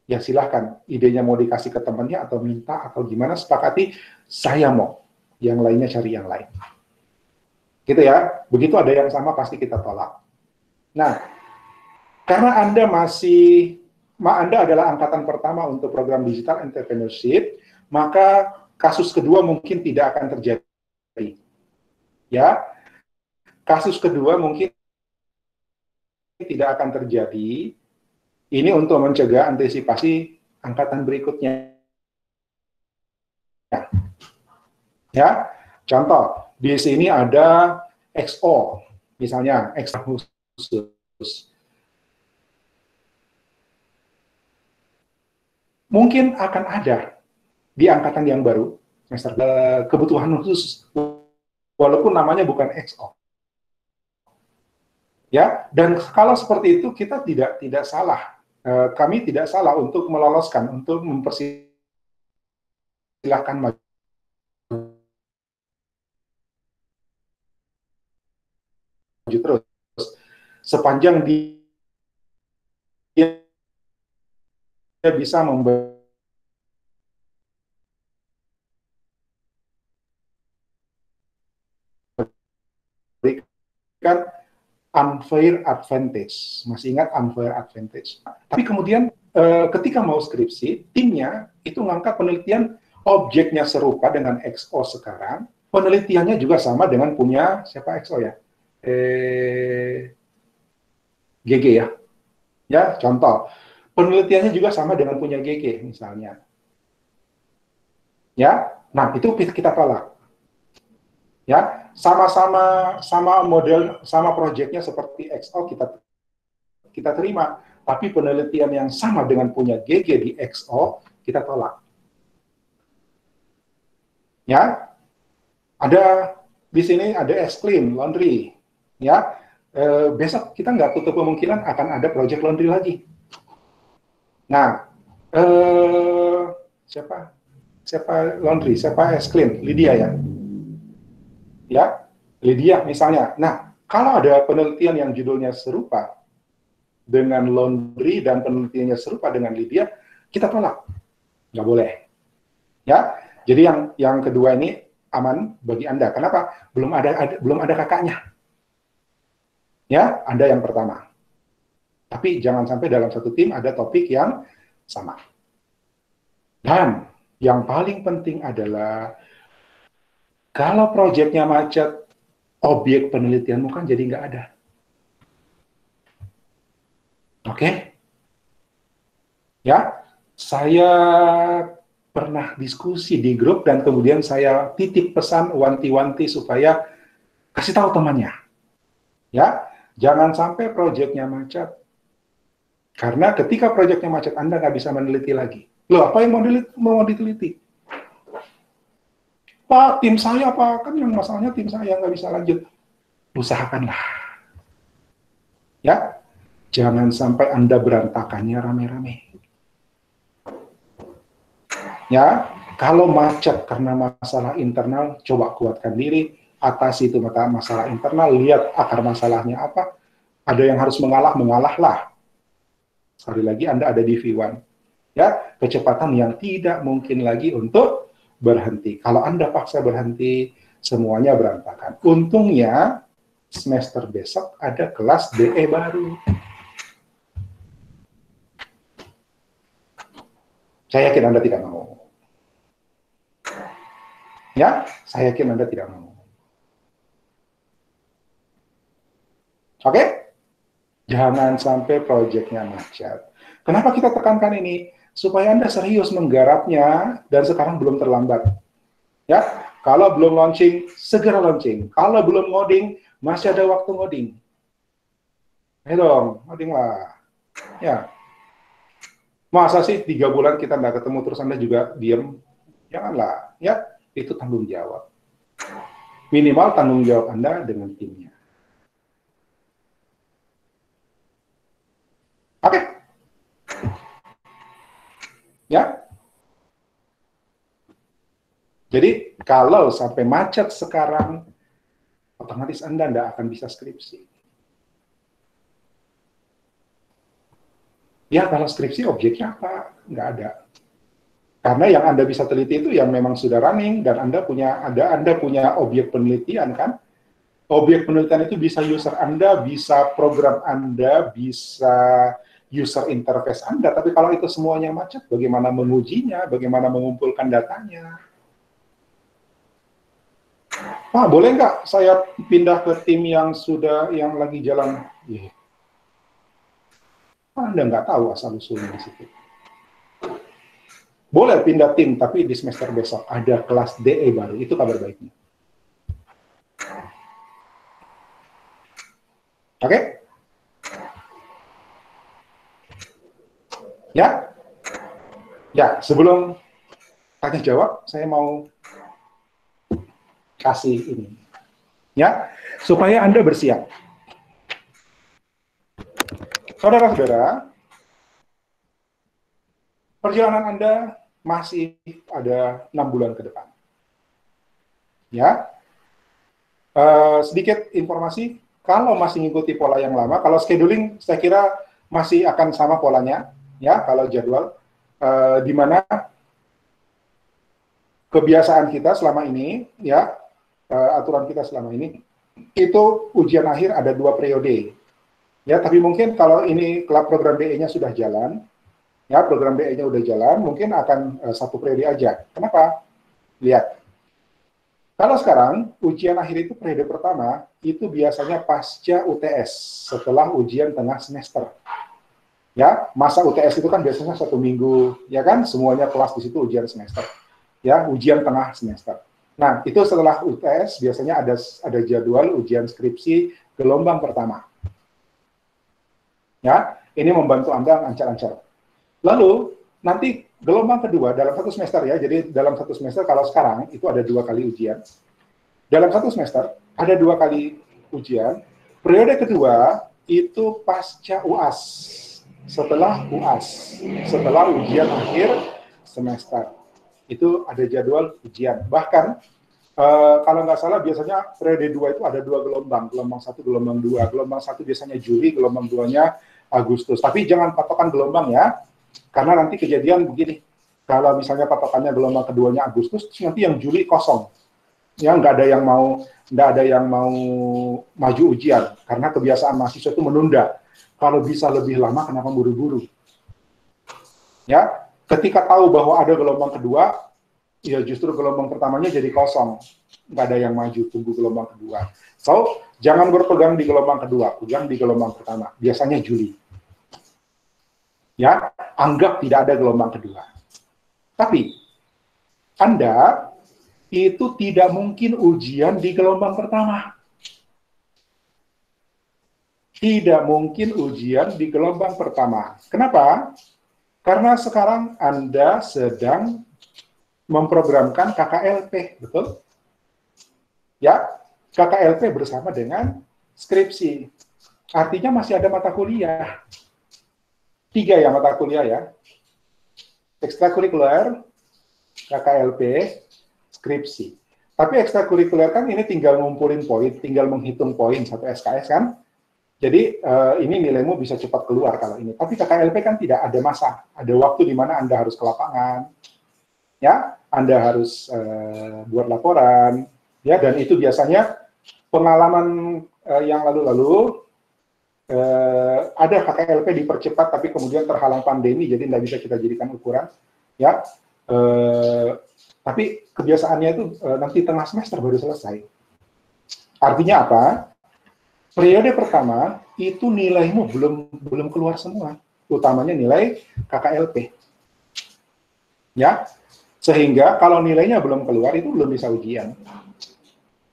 ya silahkan, idenya mau dikasih ke temannya atau minta atau gimana, sepakati, saya mau, yang lainnya cari yang lain. Gitu ya, begitu ada yang sama pasti kita tolak. Nah, karena Anda adalah angkatan pertama untuk program digital entrepreneurship, maka kasus kedua mungkin tidak akan terjadi. Ya, kasus kedua mungkin tidak akan terjadi. Ini untuk mencegah antisipasi angkatan berikutnya. Ya, contoh di sini ada XO, misalnya X khusus. Mungkin akan ada di angkatan yang baru semester kebutuhan khusus, walaupun namanya bukan XO. Ya, dan kalau seperti itu kita tidak salah. Kami tidak salah untuk meloloskan, untuk mempersilahkan maju terus. Sepanjang dia bisa memberikan unfair advantage. Masih ingat unfair advantage? Tapi kemudian ketika mau skripsi, timnya itu ngangkat penelitian objeknya serupa dengan XO sekarang, penelitiannya juga sama dengan punya siapa XO ya? GG ya. Ya, contoh. Penelitiannya juga sama dengan punya GG misalnya. Ya, nah itu kita tolak. Ya, sama model, sama proyeknya seperti XO kita terima, tapi penelitian yang sama dengan punya GG di XO kita tolak. Ya, ada di sini ada S-Clean, laundry. Ya, besok kita nggak tutup kemungkinan akan ada project laundry lagi. Nah, siapa laundry, siapa S-Clean, Lydia ya. Ya, Lydia misalnya. Nah, kalau ada penelitian yang judulnya serupa dengan laundry dan penelitiannya serupa dengan Lydia, kita tolak. Nggak boleh. Ya, jadi yang kedua ini aman bagi Anda. Kenapa? Belum ada kakaknya. Ya, Anda yang pertama. Tapi jangan sampai dalam satu tim ada topik yang sama. Dan yang paling penting adalah kalau proyeknya macet, objek penelitianmu kan jadi nggak ada. Oke? Ya, saya pernah diskusi di grup dan kemudian saya titip pesan wanti-wanti supaya kasih tahu temannya. Ya, jangan sampai proyeknya macet. Karena ketika proyeknya macet, Anda nggak bisa meneliti lagi. Loh, apa yang mau diteliti? Pak, tim saya, Pak. Kan yang masalahnya tim saya nggak bisa lanjut. usahakanlah. Ya, jangan sampai Anda berantakannya rame-rame. Ya, kalau macet karena masalah internal, coba kuatkan diri, atasi itu masalah internal, lihat akar masalahnya apa. Ada yang harus mengalah, mengalahlah. Sekali lagi Anda ada di V1. Ya, kecepatan yang tidak mungkin lagi untuk berhenti. Kalau Anda paksa berhenti, semuanya berantakan. Untungnya, semester besok ada kelas DE baru. Saya yakin Anda tidak mau. Ya, saya yakin Anda tidak mau. Oke? Jangan sampai proyeknya macet. Kenapa kita tekankan ini? Supaya Anda serius menggarapnya dan sekarang belum terlambat. Ya, kalau belum launching, segera launching. Kalau belum ngoding, masih ada waktu ngoding. Ayo dong, ngoding lah. Ya. Masa sih 3 bulan kita nggak ketemu terus Anda juga diem? Janganlah. Ya, itu tanggung jawab. Minimal tanggung jawab Anda dengan timnya. Oke. Ya. Jadi kalau sampai macet sekarang, otomatis Anda tidak akan bisa skripsi. Ya, kalau skripsi objeknya apa? Nggak ada. Karena yang Anda bisa teliti itu yang memang sudah running, dan Anda punya objek penelitian, kan? Objek penelitian itu bisa user Anda, bisa program Anda, bisa user interface Anda. Tapi kalau itu semuanya macet, bagaimana mengujinya, bagaimana mengumpulkan datanya? Pak, boleh nggak saya pindah ke tim yang lagi jalan? Yeah. Anda nggak tahu asal-usulnya di situ. Boleh pindah tim, tapi di semester besok ada kelas DE baru. Itu kabar baiknya. Oke? Ya? Ya, sebelum tanya jawab, saya mau kasih ini. Ya, supaya Anda bersiap. Saudara-saudara, perjalanan Anda masih ada 6 bulan ke depan. Ya, sedikit informasi, kalau masih mengikuti pola yang lama, kalau scheduling saya kira masih akan sama polanya, ya, kalau jadwal, di mana kebiasaan kita selama ini, ya, aturan kita selama ini, itu ujian akhir ada 2 periode. Ya, tapi mungkin kalau ini program BE-nya sudah jalan, ya, program BE-nya udah jalan, mungkin akan 1 periode aja. Kenapa? Lihat. Kalau sekarang, ujian akhir itu periode pertama, itu biasanya pasca UTS, setelah ujian tengah semester. Ya, masa UTS itu kan biasanya 1 minggu, ya kan? Semuanya kelas di situ ujian semester. Ya, ujian tengah semester. Nah, itu setelah UTS, biasanya ada jadwal ujian skripsi gelombang pertama. Ya, ini membantu Anda lancar-lancar. Lalu, nanti gelombang kedua dalam 1 semester, ya, jadi dalam 1 semester kalau sekarang itu ada 2 kali ujian. Dalam 1 semester ada 2 kali ujian. Periode kedua itu pasca UAS, setelah UAS, setelah ujian akhir semester. Itu ada jadwal ujian. Bahkan kalau nggak salah biasanya periode 2 itu ada 2 gelombang, gelombang 1, gelombang 2. Gelombang 1 biasanya Juli, gelombang 2-nya Agustus. Tapi jangan patokan gelombang, ya. Karena nanti kejadian begini, kalau misalnya patokannya gelombang keduanya Agustus, nanti yang Juli kosong, ya, nggak ada yang mau maju ujian, karena kebiasaan mahasiswa itu menunda. Kalau bisa lebih lama, kenapa buru-buru? Ya, ketika tahu bahwa ada gelombang kedua, ya justru gelombang pertamanya jadi kosong, nggak ada yang maju, tunggu gelombang kedua. So, jangan berpegang di gelombang kedua, pegang di gelombang pertama, biasanya Juli. Ya, anggap tidak ada gelombang kedua. Tapi Anda itu tidak mungkin ujian di gelombang pertama. Tidak mungkin ujian di gelombang pertama. Kenapa? Karena sekarang Anda sedang memprogramkan KKLP, betul? Ya, KKLP bersama dengan skripsi. Artinya masih ada mata kuliah. 3 ya mata kuliah ya. Ekstrakurikuler, KKLP, skripsi. Tapi ekstrakurikuler kan ini tinggal ngumpulin poin, tinggal menghitung poin satu SKS kan. Jadi ini nilaimu bisa cepat keluar kalau ini. Tapi KKLP kan tidak ada masa, ada waktu di mana Anda harus ke lapangan, ya, Anda harus buat laporan, ya, dan itu biasanya pengalaman yang lalu-lalu ada KKLP dipercepat, tapi kemudian terhalang pandemi, jadi tidak bisa kita jadikan ukuran, ya. Tapi kebiasaannya itu nanti tengah semester baru selesai. Artinya apa? Periode pertama itu nilaimu belum keluar semua, utamanya nilai KKLP. Ya, sehingga kalau nilainya belum keluar itu belum bisa ujian.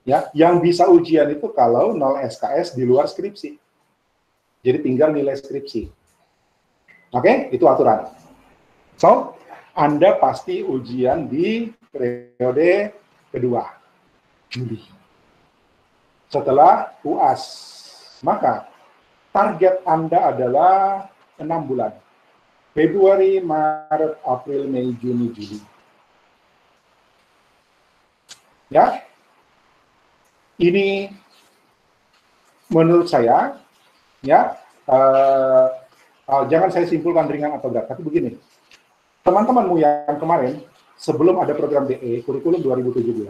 Ya, yang bisa ujian itu kalau 0 SKS di luar skripsi. Jadi tinggal nilai skripsi. Oke, itu aturan. So, Anda pasti ujian di periode kedua, Juli. Setelah UAS, maka target Anda adalah 6 bulan. Februari, Maret, April, Mei, Juni, Juli. Ya, ini menurut saya, ya, jangan saya simpulkan ringan atau berat, tapi begini, teman-temanmu yang kemarin, sebelum ada program DE, kurikulum 2013,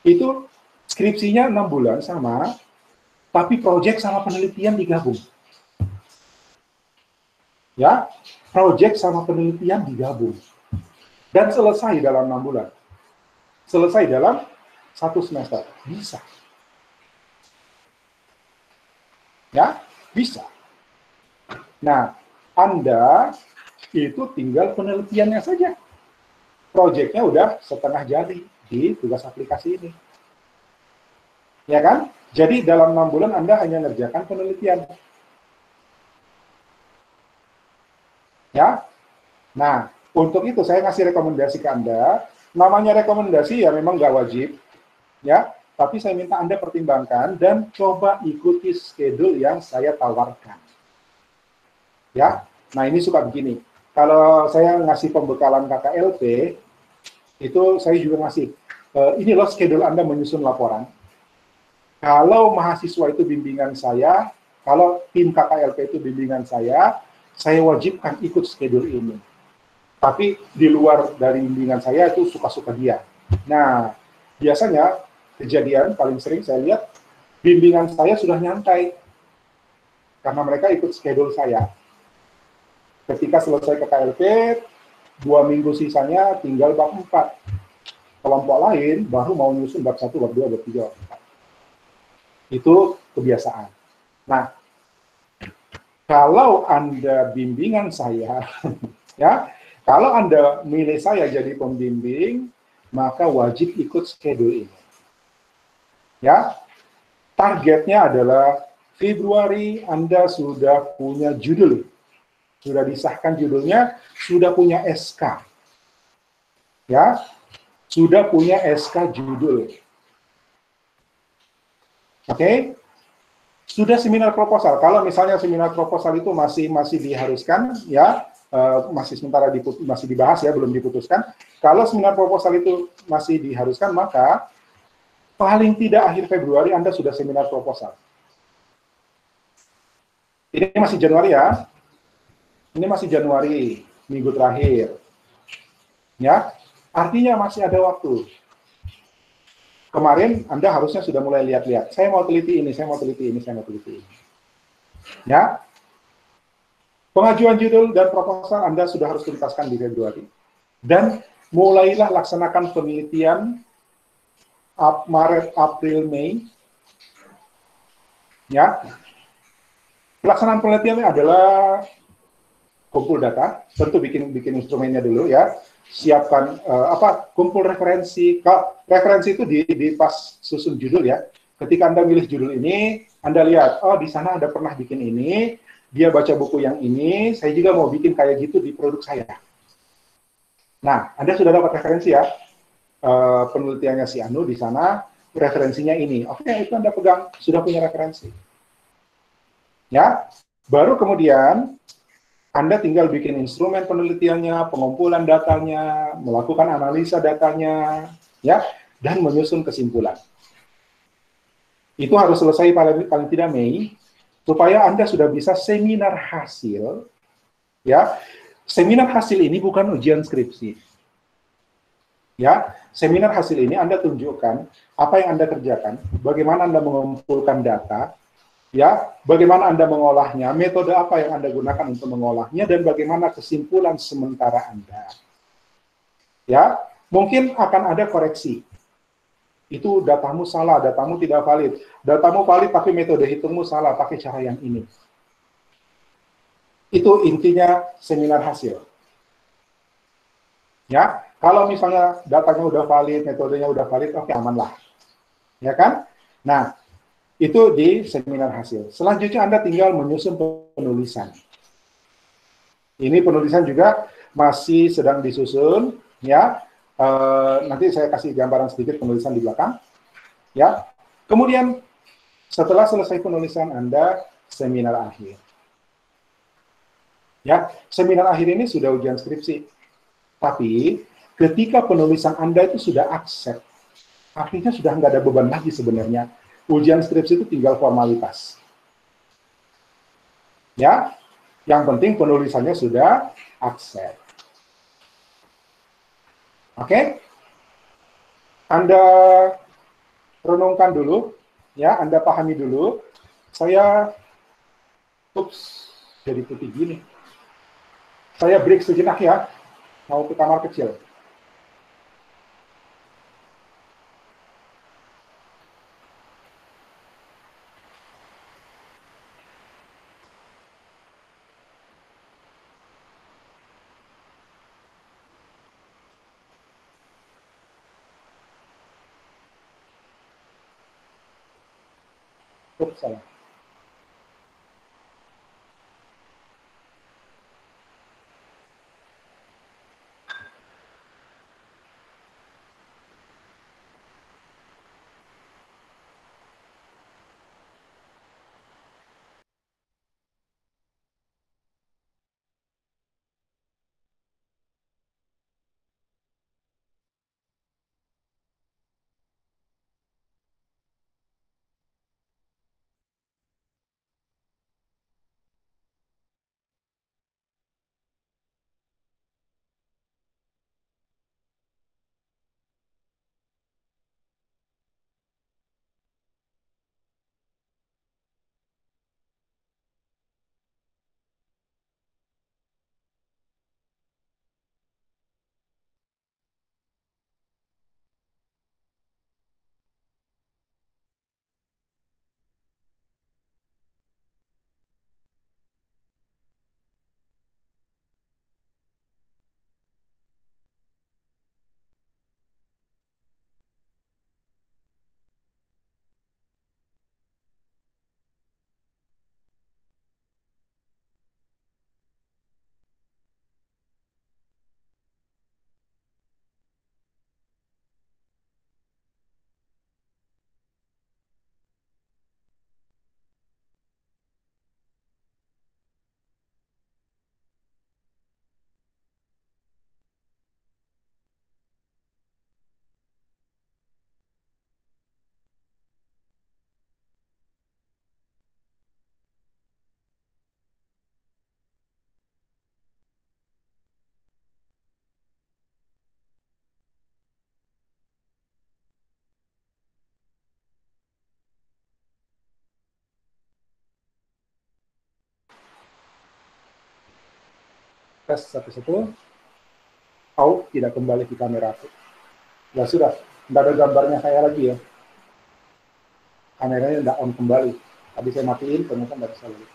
itu skripsinya 6 bulan sama, tapi proyek sama penelitian digabung. Ya, proyek sama penelitian digabung. Dan selesai dalam 6 bulan. Selesai dalam 1 semester. Bisa. Ya, bisa. Nah, Anda itu tinggal penelitiannya saja. Proyeknya udah setengah jadi di tugas aplikasi ini. Ya kan? Jadi dalam 6 bulan Anda hanya ngerjakan penelitian. Ya. Nah, untuk itu saya ngasih rekomendasi ke Anda. Namanya rekomendasi ya memang nggak wajib. Ya, tapi saya minta Anda pertimbangkan dan coba ikuti schedule yang saya tawarkan. Ya. Nah, ini suka begini. Kalau saya ngasih pembekalan KKLP, itu saya juga ngasih, ini loh schedule Anda menyusun laporan. Kalau mahasiswa itu bimbingan saya, kalau tim KKLP itu bimbingan saya wajibkan ikut schedule ini. Tapi di luar dari bimbingan saya itu suka-suka dia. Nah, biasanya kejadian paling sering saya lihat, bimbingan saya sudah nyantai. Karena mereka ikut schedule saya. Ketika selesai KKLP, 2 minggu sisanya tinggal bab 4. Kelompok lain baru mau nyusun bab 1, bab 2, bab 3, bab 4. Itu kebiasaan. Nah, kalau Anda bimbingan saya, ya, kalau Anda milih saya jadi pembimbing, maka wajib ikut schedule ini. Ya, targetnya adalah Februari Anda sudah punya judul, sudah disahkan judulnya, sudah punya SK, ya, sudah punya SK judul. Oke, sudah seminar proposal. Kalau misalnya seminar proposal itu masih diharuskan, ya, masih sementara masih dibahas ya, belum diputuskan. Kalau seminar proposal itu masih diharuskan, maka paling tidak akhir Februari Anda sudah seminar proposal. Ini masih Januari ya. Ini masih Januari, minggu terakhir. Ya, artinya masih ada waktu. Kemarin Anda harusnya sudah mulai lihat-lihat. Saya mau teliti ini, saya mau teliti ini, saya mau teliti ini. Ya. Pengajuan judul dan proposal Anda sudah harus tuntaskan di Februari. Dan mulailah laksanakan penelitian Maret, April, Mei. Ya. Pelaksanaan penelitiannya adalah kumpul data, tentu bikin instrumennya dulu ya. Siapkan kumpul referensi. Referensi itu di pas susun judul ya. Ketika Anda milih judul ini, Anda lihat, oh di sana ada pernah bikin ini, dia baca buku yang ini, saya juga mau bikin kayak gitu di produk saya. Nah, Anda sudah dapat referensi ya. Penelitiannya si Anu di sana, referensinya ini. Oke, itu Anda pegang, sudah punya referensi. Ya, baru kemudian Anda tinggal bikin instrumen penelitiannya, pengumpulan datanya, melakukan analisa datanya, ya, dan menyusun kesimpulan. Itu harus selesai paling tidak Mei, supaya Anda sudah bisa seminar hasil, ya. Seminar hasil ini bukan ujian skripsi. Ya, seminar hasil ini Anda tunjukkan apa yang Anda kerjakan, bagaimana Anda mengumpulkan data, ya, bagaimana Anda mengolahnya, metode apa yang Anda gunakan untuk mengolahnya, dan bagaimana kesimpulan sementara Anda. Ya, mungkin akan ada koreksi. Itu datamu salah, datamu tidak valid. Datamu valid tapi metode hitungmu salah, pakai cara yang ini. Itu intinya seminar hasil. Ya, kalau misalnya datanya udah valid, metodenya udah valid, oke, aman lah. Ya kan? Nah, itu di seminar hasil. Selanjutnya Anda tinggal menyusun penulisan. Ini penulisan juga masih sedang disusun, ya. Nanti saya kasih gambaran sedikit penulisan di belakang. Ya. Kemudian setelah selesai penulisan Anda, seminar akhir. Ya, seminar akhir ini sudah ujian skripsi. Tapi ketika penulisan Anda itu sudah accept, artinya sudah nggak ada beban lagi sebenarnya. Ujian skripsi itu tinggal formalitas. Ya, yang penting penulisannya sudah accept. Oke? Anda renungkan dulu, ya, Anda pahami dulu. Saya, jadi putih gini. Saya break sejenak ya, mau ke kamar kecil. Salah. Tes satu-satu. Tidak kembali ke kamera aku. Ya sudah, nggak ada gambarnya saya lagi ya. Kameranya nggak on kembali. Tadi saya matiin, ternyata nggak bisa lagi.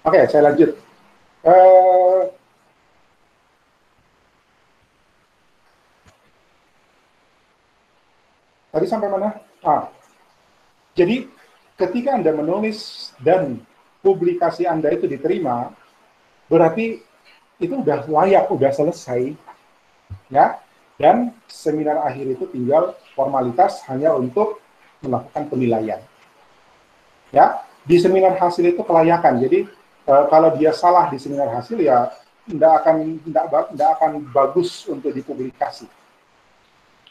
Oke, saya lanjut. Tadi sampai mana? Jadi ketika Anda menulis dan publikasi Anda itu diterima, berarti itu udah layak, udah selesai, ya. Dan seminar akhir itu tinggal formalitas hanya untuk melakukan penilaian. Ya, di seminar hasil itu kelayakan. Jadi kalau dia salah di seminar hasil ya tidak akan bagus untuk dipublikasi.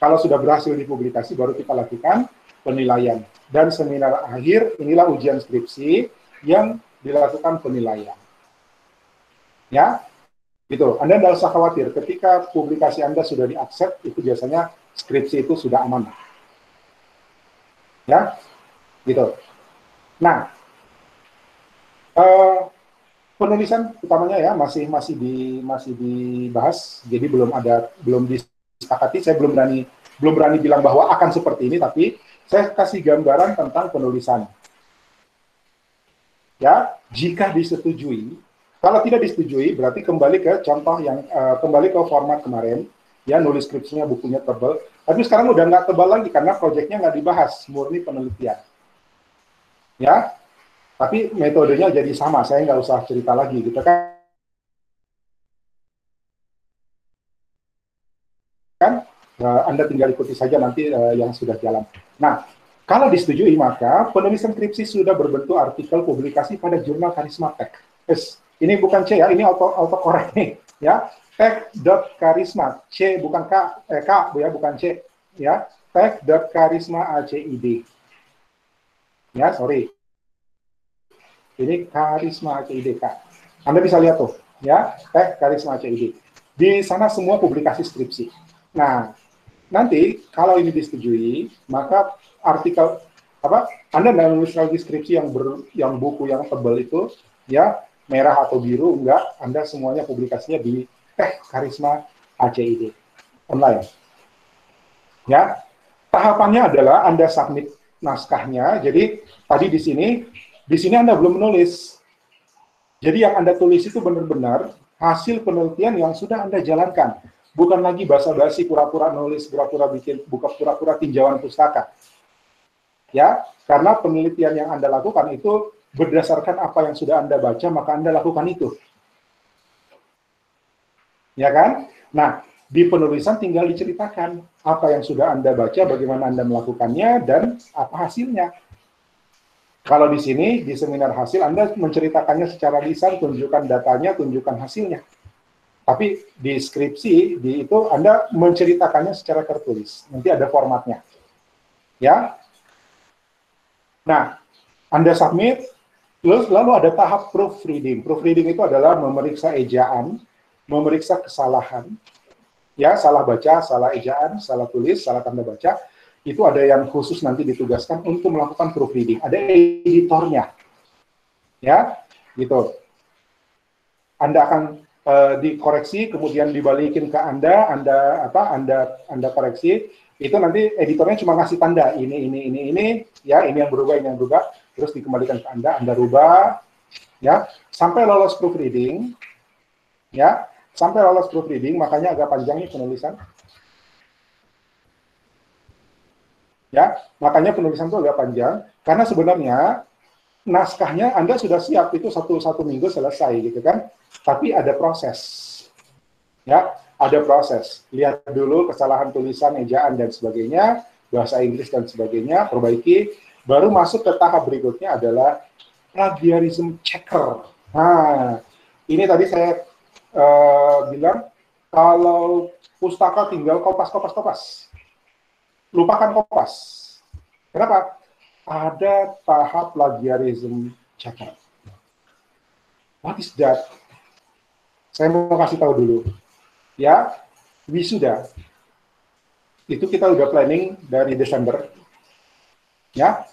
Kalau sudah berhasil dipublikasi baru kita lakukan penilaian. Dan seminar akhir inilah ujian skripsi yang dilakukan penilaian. Ya, gitu. Anda tidak usah khawatir. Ketika publikasi Anda sudah diakses, itu biasanya skripsi itu sudah aman. Ya, gitu. Nah, penulisan utamanya ya masih dibahas. Jadi belum disepakati. Saya belum berani bilang bahwa akan seperti ini, tapi saya kasih gambaran tentang penulisan. Ya, jika disetujui, kalau tidak disetujui berarti kembali ke contoh yang kembali ke format kemarin, ya nulis skripsinya bukunya tebal, tapi sekarang udah nggak tebal lagi karena proyeknya nggak dibahas, murni penelitian. Ya, tapi metodenya jadi sama, saya nggak usah cerita lagi, gitu kan? Anda tinggal ikuti saja nanti yang sudah jalan. Nah, kalau disetujui, maka penulisan skripsi sudah berbentuk artikel publikasi pada jurnal Karisma Tech. Ini bukan C ya, ini autocorrect nih, ya. Tech.karisma, C bukan K ya, bukan C, ya. Tech.karisma ACID. Ya, sorry. Ini Karisma ACID, K. Anda bisa lihat tuh, ya, Tech Karisma ACID. Di sana semua publikasi skripsi. Nah, nanti kalau ini disetujui, maka artikel Anda tidak menulis lagi skripsi yang buku yang tebal itu, ya, merah atau biru, enggak, Anda semuanya publikasinya di Tech Karisma ACID online. Ya, tahapannya adalah Anda submit naskahnya. Jadi tadi di sini Anda belum menulis. Jadi yang Anda tulis itu benar-benar hasil penelitian yang sudah Anda jalankan. Bukan lagi basa-basi, pura-pura nulis, pura-pura bikin, pura-pura tinjauan pustaka. Ya, karena penelitian yang Anda lakukan itu berdasarkan apa yang sudah Anda baca, maka Anda lakukan itu. Ya kan? Nah, di penulisan tinggal diceritakan apa yang sudah Anda baca, bagaimana Anda melakukannya, dan apa hasilnya. Kalau di sini, di seminar hasil, Anda menceritakannya secara lisan, tunjukkan datanya, tunjukkan hasilnya. Tapi di skripsi, itu Anda menceritakannya secara tertulis. Nanti ada formatnya. Ya. Nah, Anda submit, lalu ada tahap proofreading. Proofreading itu adalah memeriksa ejaan, memeriksa kesalahan, ya, salah baca, salah ejaan, salah tulis, salah tanda baca. Itu ada yang khusus nanti ditugaskan untuk melakukan proofreading. Ada editornya, ya, gitu. Anda akan dikoreksi, kemudian dibalikin ke Anda koreksi. Itu nanti editornya cuma ngasih tanda ini, ya, ini yang berubah, terus dikembalikan ke Anda rubah, ya, sampai lolos proofreading, ya, sampai lolos proofreading, makanya agak panjang nih penulisan. Ya, makanya penulisan itu agak panjang, karena sebenarnya naskahnya Anda sudah siap, itu satu minggu selesai, gitu kan. Tapi ada proses, ya, ada proses. Lihat dulu kesalahan tulisan, ejaan, dan sebagainya, bahasa Inggris dan sebagainya, perbaiki, baru masuk ke tahap berikutnya adalah plagiarism checker. Nah, ini tadi saya bilang, kalau pustaka tinggal kopas. Lupakan kopas. Kenapa? Ada tahap plagiarism checker. What is that? Saya mau kasih tahu dulu. Ya, wisuda. Itu kita udah planning dari Desember. Ya,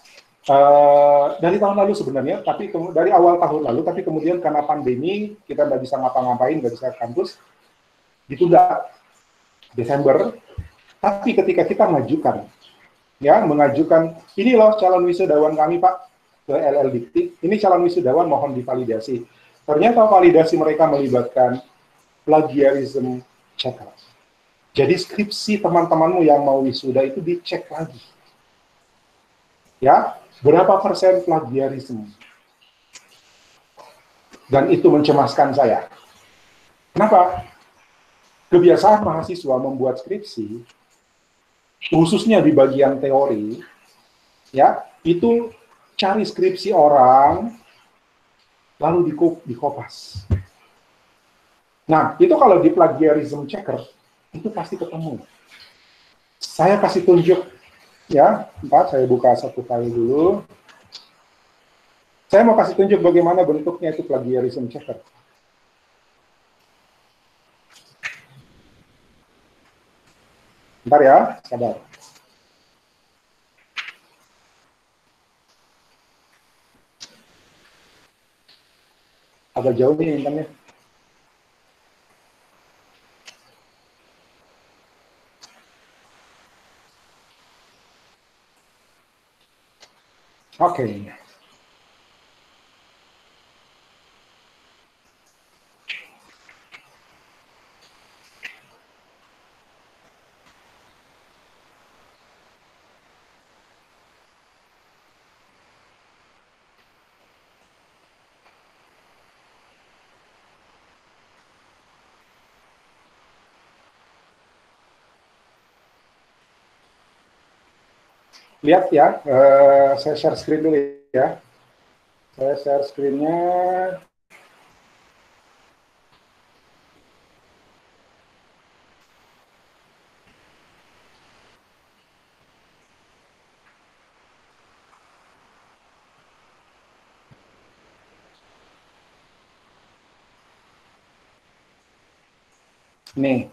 dari tahun lalu sebenarnya, tapi dari awal tahun lalu, tapi kemudian karena pandemi, kita nggak bisa ngapa-ngapain, nggak bisa kampus, ditunda Desember. Tapi ketika kita mengajukan, ini loh calon wisudawan kami Pak, ke LLDikti, ini calon wisudawan mohon divalidasi. Ternyata validasi mereka melibatkan plagiarism checker. Jadi skripsi teman-temanmu yang mau wisuda itu dicek lagi. Ya, berapa persen plagiarisme? Dan itu mencemaskan saya. Kenapa? Kebiasaan mahasiswa membuat skripsi, khususnya di bagian teori, ya, itu cari skripsi orang, lalu dikopas. Nah, itu kalau di plagiarism checker, itu pasti ketemu. Saya kasih tunjuk, ya, saya buka satu file dulu. Saya mau kasih tunjuk bagaimana bentuknya itu plagiarism checker. Bentar ya, sabar. Agak jauh nih internet. Oke. Lihat ya, saya share screen dulu ya. Saya share screen-nya. Nih.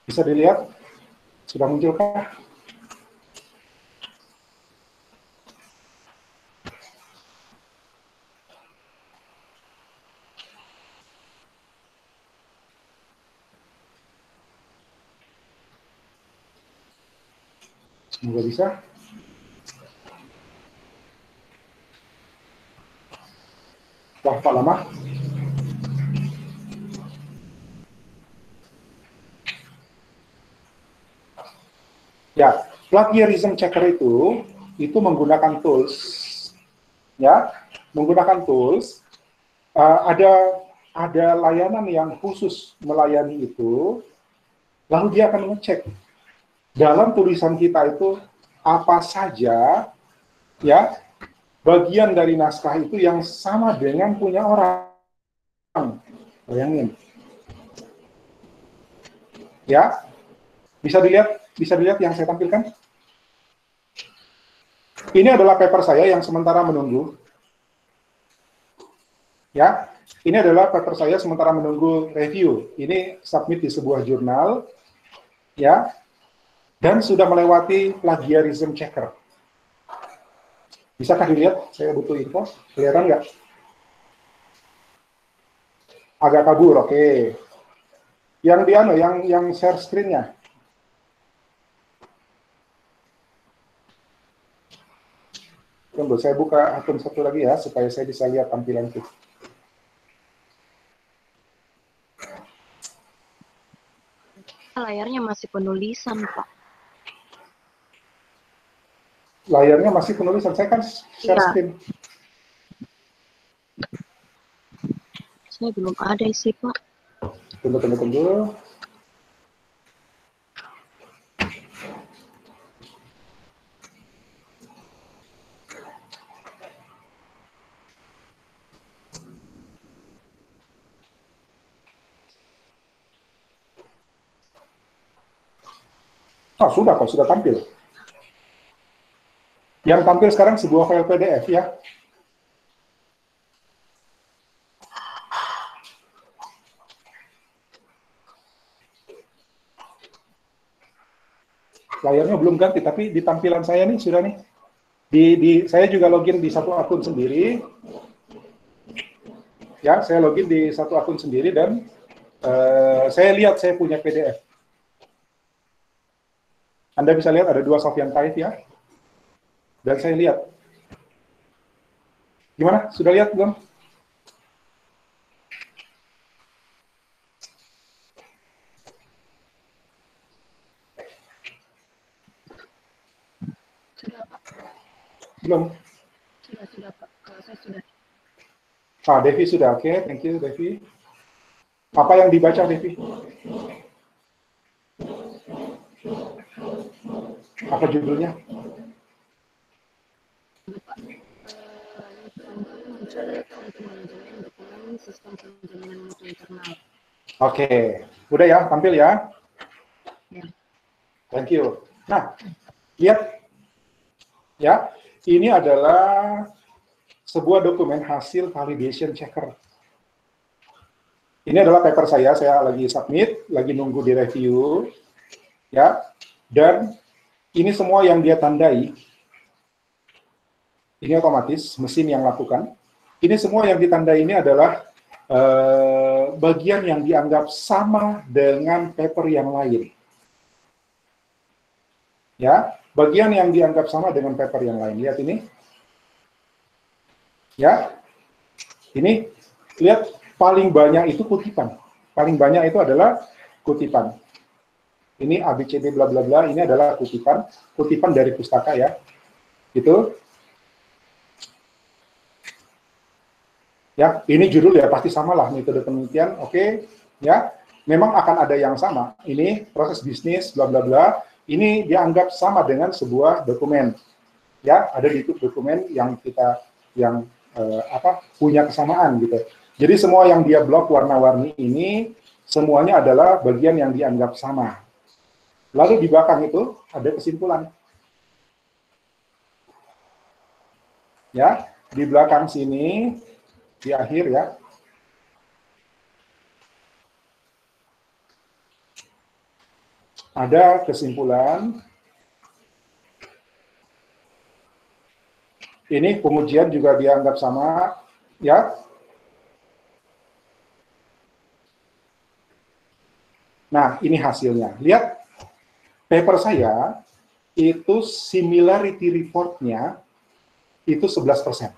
Bisa dilihat? Sudah munculkah? Semoga bisa. Wah, Pak lama. Ya, plagiarism checker itu menggunakan tools, ya, menggunakan tools. Ada layanan yang khusus melayani itu, lalu dia akan mengecek dalam tulisan kita itu apa saja, ya, bagian dari naskah itu yang sama dengan punya orang. Bayangin, ya, bisa dilihat yang saya tampilkan. Ini adalah paper saya yang sementara menunggu. Ya, ini adalah paper saya sementara menunggu review. Ini submit di sebuah jurnal, ya, dan sudah melewati plagiarism checker. Bisakah dilihat? Saya butuh info. Kelihatan nggak? Agak kabur, oke. Yang yang share screen-nya. Tunggu, saya buka akun satu lagi ya, supaya saya bisa lihat tampilan itu. Layarnya masih penulisan, Pak. Layarnya masih penulisan, saya kan share screen. Saya belum ada sih, Pak. Tunggu. Oh, sudah kok, sudah tampil. Yang tampil sekarang sebuah file PDF ya. Layarnya belum ganti, tapi di tampilan saya nih sudah nih. Saya juga login di satu akun sendiri. Ya, saya login di satu akun sendiri dan saya lihat saya punya PDF. Anda bisa lihat ada 2 Sofyan Taif ya. Dan saya lihat. Gimana? Sudah lihat belum? Sudah, Pak. Belum? Sudah, Pak. Devi sudah, oke. Thank you, Devi. Apa yang dibaca, Devi? Apa judulnya? Oke, udah ya, tampil ya. Thank you. Nah, lihat ya, ini adalah sebuah dokumen hasil validation checker. Ini adalah paper saya lagi submit, lagi nunggu di review, ya. Dan ini semua yang dia tandai, ini otomatis mesin yang lakukan. Ini semua yang ditandai ini adalah bagian yang dianggap sama dengan paper yang lain. Ya, bagian yang dianggap sama dengan paper yang lain. Lihat ini. Ya. Ini lihat paling banyak itu kutipan. Paling banyak itu adalah kutipan. Ini ABCD bla bla bla, ini adalah kutipan dari pustaka ya. Gitu. Ya, ini judul ya pasti samalah metode penelitian. Oke, ya. Memang akan ada yang sama. Ini proses bisnis bla bla bla. Ini dianggap sama dengan sebuah dokumen. Ya, ada di dokumen yang kita punya kesamaan gitu. Jadi semua yang dia blok warna-warni ini semuanya adalah bagian yang dianggap sama. Lalu di belakang itu ada kesimpulan. Ya, di belakang sini di akhir ya. Ada kesimpulan. Ini pengujian juga dianggap sama, ya. Nah, ini hasilnya. Lihat, paper saya itu similarity report-nya itu 11%.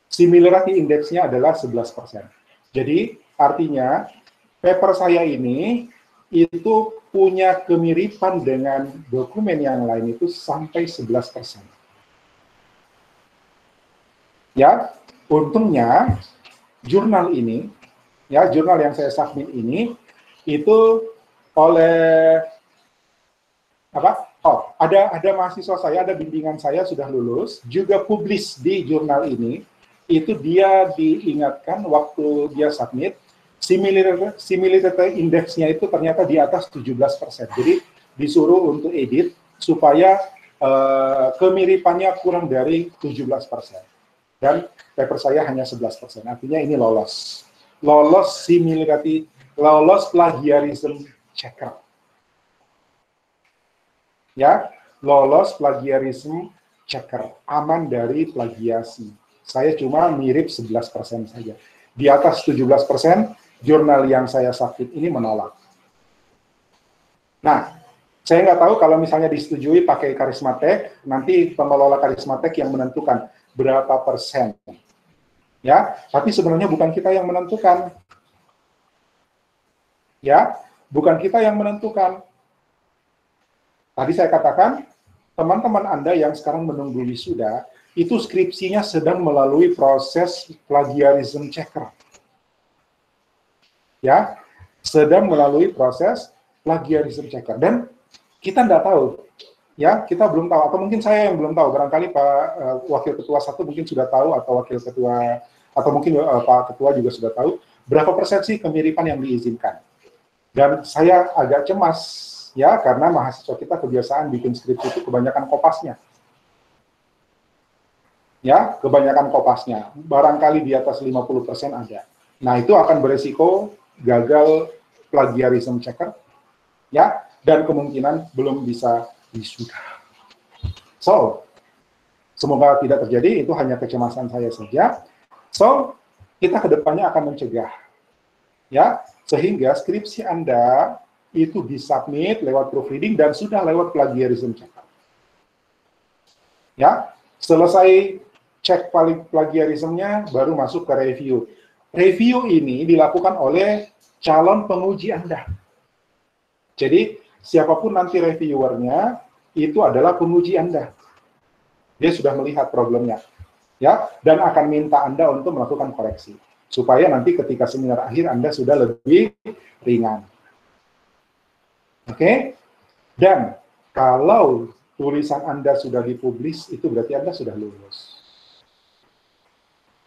Similarity index-nya adalah 11%. Jadi, artinya paper saya ini itu punya kemiripan dengan dokumen yang lain itu sampai 11%. Ya, untungnya jurnal ini, ya jurnal yang saya submit ini, itu oleh apa? Oh, ada mahasiswa saya, ada bimbingan saya sudah lulus, juga publish di jurnal ini. Itu dia diingatkan waktu dia submit, similarity index-nya itu ternyata di atas 17%. Jadi disuruh untuk edit supaya kemiripannya kurang dari 17%. Dan paper saya hanya 11%. Artinya ini lolos. Lolos similarity, lolos plagiarism checker. Ya, lolos plagiarism checker. Aman dari plagiasi. Saya cuma mirip 11% saja. Di atas 17%, jurnal yang saya submit ini menolak. Nah, saya nggak tahu kalau misalnya disetujui pakai Karismatek, nanti pengelola Karismatek yang menentukan berapa persen. Ya, tapi sebenarnya bukan kita yang menentukan. Ya, bukan kita yang menentukan. Tadi saya katakan, teman-teman Anda yang sekarang menunggu wisuda, itu skripsinya sedang melalui proses plagiarism checker. Ya, sedang melalui proses plagiarism checker. Dan kita nggak tahu. Ya, kita belum tahu, atau mungkin saya yang belum tahu. Barangkali Pak Wakil Ketua 1 mungkin sudah tahu, atau Wakil Ketua, atau mungkin Pak Ketua juga sudah tahu, berapa persen sih kemiripan yang diizinkan. Dan saya agak cemas, ya, karena mahasiswa kita kebiasaan bikin skripsi itu kebanyakan kopasnya. Ya, kebanyakan kopasnya. Barangkali di atas 50% ada. Nah, itu akan beresiko gagal plagiarism checker, ya, dan kemungkinan belum bisa wisuda. So, semoga tidak terjadi, itu hanya kecemasan saya saja. So, kita kedepannya akan mencegah, ya, sehingga skripsi Anda itu disubmit lewat proofreading dan sudah lewat plagiarism checker. Ya, selesai cek plagiarismnya, baru masuk ke review. Review ini dilakukan oleh calon penguji Anda. Jadi, siapapun nanti reviewernya, itu adalah penguji Anda. Dia sudah melihat problemnya. ya, dan akan minta Anda untuk melakukan koreksi supaya nanti ketika seminar akhir Anda sudah lebih ringan. Oke? Dan kalau tulisan Anda sudah dipublis, itu berarti Anda sudah lulus.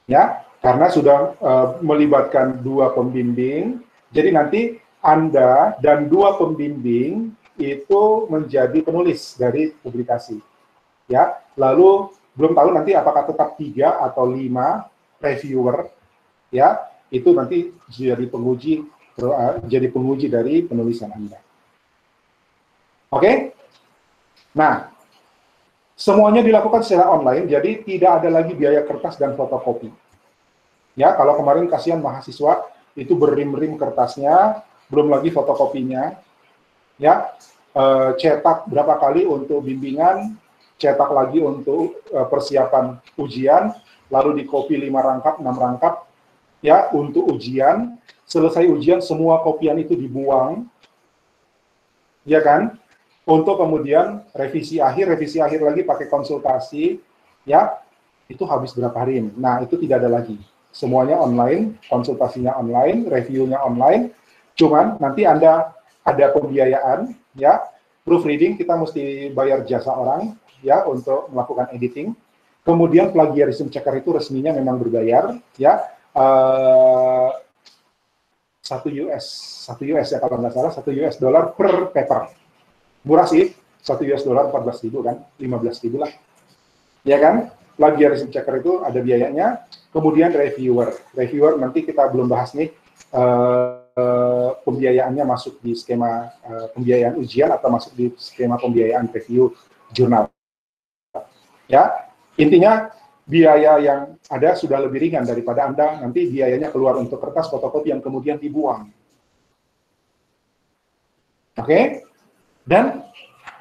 Ya, karena sudah melibatkan 2 pembimbing, jadi nanti Anda dan 2 pembimbing itu menjadi penulis dari publikasi. Ya, lalu belum tahu nanti apakah tetap 3 atau 5 reviewer, ya, itu nanti jadi penguji dari penulisan Anda. Oke? Nah, semuanya dilakukan secara online, jadi tidak ada lagi biaya kertas dan fotokopi. Ya, kalau kemarin kasihan mahasiswa itu berim-rim kertasnya, belum lagi fotokopinya. Ya, cetak berapa kali untuk bimbingan, cetak lagi untuk persiapan ujian, lalu dikopi 5 rangkap, 6 rangkap, ya, untuk ujian. Selesai ujian, semua kopian itu dibuang, ya kan? Untuk kemudian revisi akhir lagi pakai konsultasi, ya, itu habis berapa hari. Nah, itu tidak ada lagi. Semuanya online, konsultasinya online, reviewnya online. Cuman nanti Anda ada pembiayaan, ya, proofreading kita mesti bayar jasa orang, ya, untuk melakukan editing. Kemudian plagiarism checker itu resminya memang berbayar, ya, $1 ya kalau nggak salah, $1 per paper. Murah sih, $1 14.000 kan, 15.000 lah, ya kan? Plagiarism checker itu ada biayanya. Kemudian reviewer nanti kita belum bahas nih, pembiayaannya masuk di skema pembiayaan ujian atau masuk di skema pembiayaan review jurnal. Ya, intinya biaya yang ada sudah lebih ringan daripada Anda nanti biayanya keluar untuk kertas fotokopi yang kemudian dibuang. Oke? Dan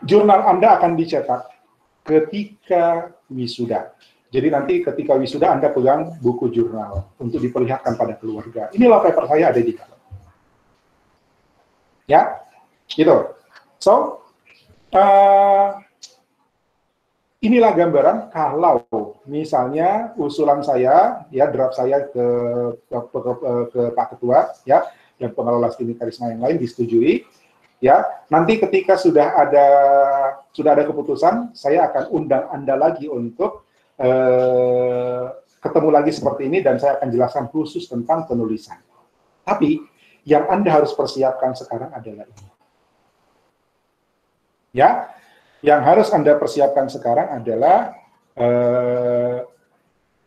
jurnal Anda akan dicetak ketika wisuda. Jadi nanti ketika wisuda Anda pegang buku jurnal untuk diperlihatkan pada keluarga. Inilah paper saya ada di dalam. Ya, gitu. So, inilah gambaran kalau misalnya usulan saya, ya, draft saya ke Pak Ketua, ya, dan pengelola studi karisma yang lain disetujui. Ya, nanti ketika sudah ada keputusan, saya akan undang Anda lagi untuk ketemu lagi seperti ini dan saya akan jelaskan khusus tentang penulisan. Tapi yang Anda harus persiapkan sekarang adalah ini. Ya, yang harus Anda persiapkan sekarang adalah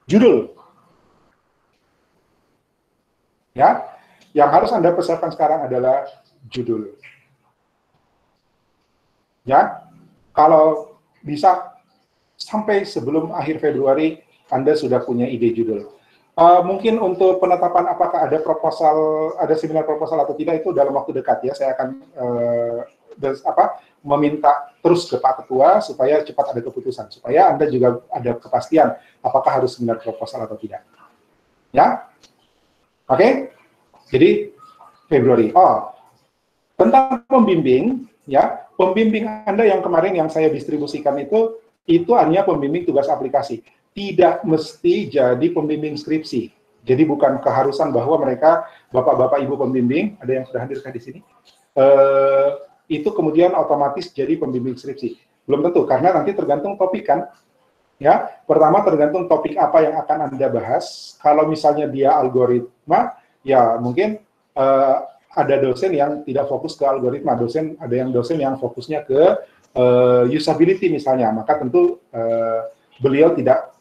judul. Ya, yang harus Anda persiapkan sekarang adalah judul. Ya, kalau bisa sampai sebelum akhir Februari Anda sudah punya ide judul. Mungkin untuk penetapan apakah ada proposal, ada seminar proposal atau tidak itu dalam waktu dekat ya. Saya akan meminta terus ke Pak Ketua supaya cepat ada keputusan, supaya Anda juga ada kepastian apakah harus seminar proposal atau tidak. Ya, oke. Jadi Februari. Tentang pembimbing, ya, pembimbing Anda yang kemarin yang saya distribusikan itu hanya pembimbing tugas aplikasi. Tidak mesti jadi pembimbing skripsi. Jadi bukan keharusan bahwa mereka, bapak-bapak, ibu pembimbing, ada yang sudah hadirkah di sini, itu kemudian otomatis jadi pembimbing skripsi. Belum tentu, karena nanti tergantung topik kan. Ya, pertama tergantung topik apa yang akan Anda bahas. Kalau misalnya dia algoritma, ya mungkin ada dosen yang tidak fokus ke algoritma, ada yang dosen yang fokusnya ke usability misalnya, maka tentu beliau tidak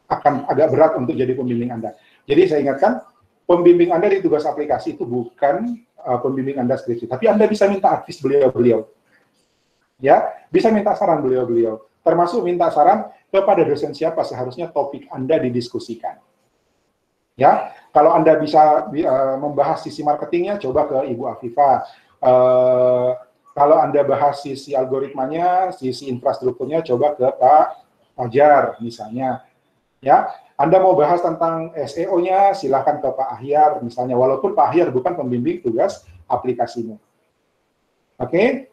akan agak berat untuk jadi pembimbing Anda. Jadi saya ingatkan, pembimbing Anda di tugas aplikasi itu bukan pembimbing Anda skripsi, tapi Anda bisa minta advice beliau-beliau. Ya, bisa minta saran beliau-beliau, termasuk minta saran kepada dosen siapa seharusnya topik Anda didiskusikan. Ya, kalau Anda bisa membahas sisi marketingnya, coba ke Ibu Afifah. Kalau Anda bahas sisi algoritmanya, sisi infrastrukturnya, coba ke Pak Fajar misalnya. Ya, Anda mau bahas tentang SEO-nya, silakan ke Pak Ahyar misalnya, walaupun Pak Ahyar bukan pembimbing tugas aplikasimu. Oke?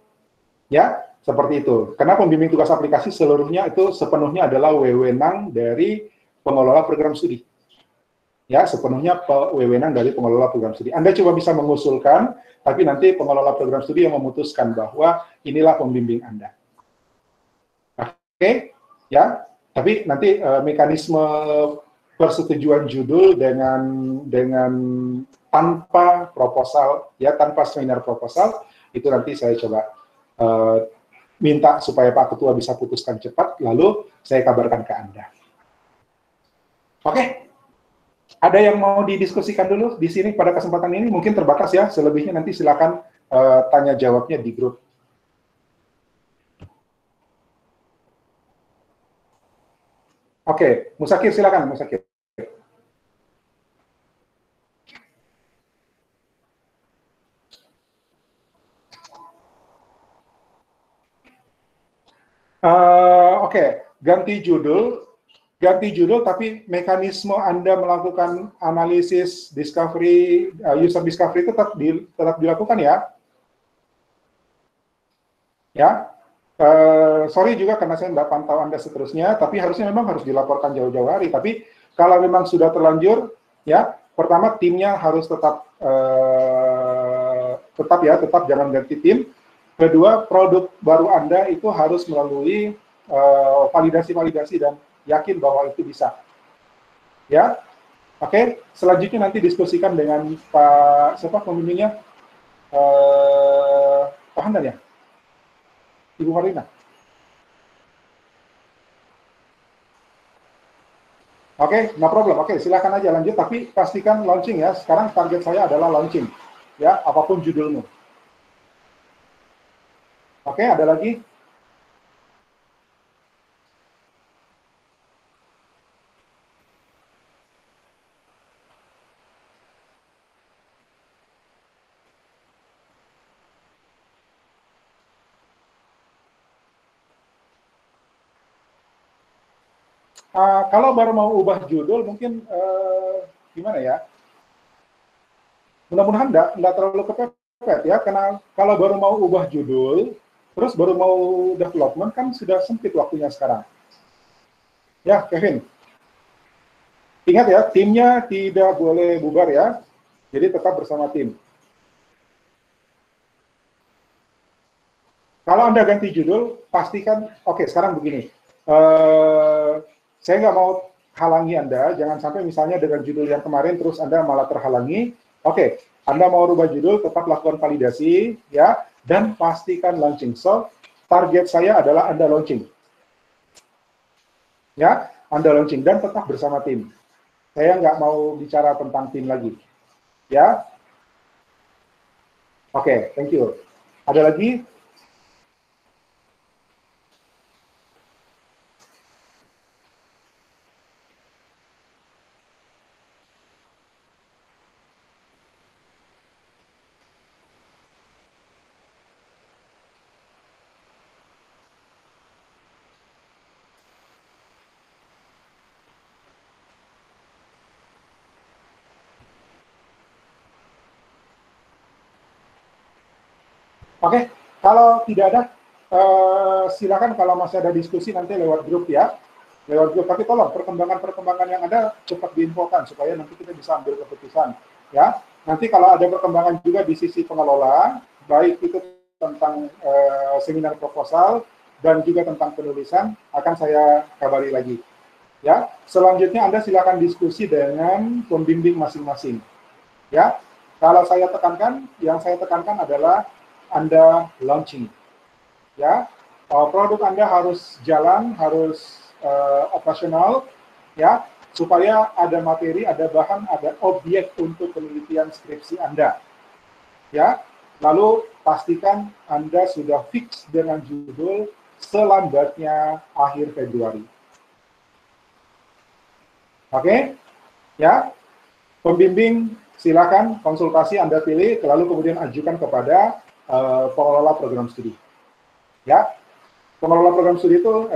Ya, seperti itu. Karena pembimbing tugas aplikasi seluruhnya itu sepenuhnya adalah wewenang dari pengelola program studi. Ya, sepenuhnya wewenang dari pengelola program studi. Anda coba bisa mengusulkan, tapi nanti pengelola program studi yang memutuskan bahwa inilah pembimbing Anda. Oke, ya. Tapi nanti mekanisme persetujuan judul dengan tanpa proposal, ya, tanpa seminar proposal, itu nanti saya coba minta supaya Pak Ketua bisa putuskan cepat, lalu saya kabarkan ke Anda. Oke. Ada yang mau didiskusikan dulu di sini pada kesempatan ini? Mungkin terbatas ya, selebihnya nanti silakan tanya jawabnya di grup. Oke, Musakir silakan, Musakir. Oke, ganti judul, tapi mekanisme Anda melakukan analisis discovery, user discovery itu tetap dilakukan ya. Ya, sorry juga karena saya nggak pantau Anda seterusnya, tapi harusnya memang harus dilaporkan jauh-jauh hari. Tapi kalau memang sudah terlanjur, ya, pertama timnya harus tetap jangan ganti tim. Kedua, produk baru Anda itu harus melalui validasi-validasi dan yakin bahwa itu bisa. Ya, oke. Selanjutnya nanti diskusikan dengan siapa pembimbingnya? Pak Handan ya? Ibu Marina. Oke, no problem. Oke, silakan aja lanjut, tapi pastikan launching ya. Sekarang target saya adalah launching. Ya, apapun judulmu. Oke, ada lagi? Kalau baru mau ubah judul, mungkin gimana ya? Mudah-mudahan nggak terlalu kepepet ya, karena kalau baru mau ubah judul, terus baru mau development, kan sudah sempit waktunya sekarang. Ya, Kevin. Ingat ya, timnya tidak boleh bubar ya, jadi tetap bersama tim. Kalau Anda ganti judul, pastikan, oke, sekarang begini. Saya nggak mau halangi Anda, jangan sampai misalnya dengan judul yang kemarin terus Anda malah terhalangi. Oke, Anda mau rubah judul, tetap lakukan validasi, ya, dan pastikan launching. So, target saya adalah Anda launching. Ya, Anda launching, dan tetap bersama tim. Saya nggak mau bicara tentang tim lagi. Ya, oke, thank you. Ada lagi? Oke, kalau tidak ada, silakan kalau masih ada diskusi nanti lewat grup ya, lewat grup. Tapi tolong perkembangan-perkembangan yang ada cepat diinfokan supaya nanti kita bisa ambil keputusan. Ya, nanti kalau ada perkembangan juga di sisi pengelola, baik itu tentang seminar proposal dan juga tentang penulisan, akan saya kabari lagi. Ya, selanjutnya Anda silakan diskusi dengan pembimbing masing-masing. Ya, kalau saya tekankan, yang saya tekankan adalah Anda launching, ya, produk Anda harus jalan, harus operasional, ya, supaya ada materi, ada bahan, ada objek untuk penelitian skripsi Anda, ya. Lalu pastikan Anda sudah fix dengan judul selambatnya akhir Februari. Oke, ya, pembimbing silakan konsultasi Anda pilih, lalu kemudian ajukan kepada pengelola program studi. Ya, pengelola program studi itu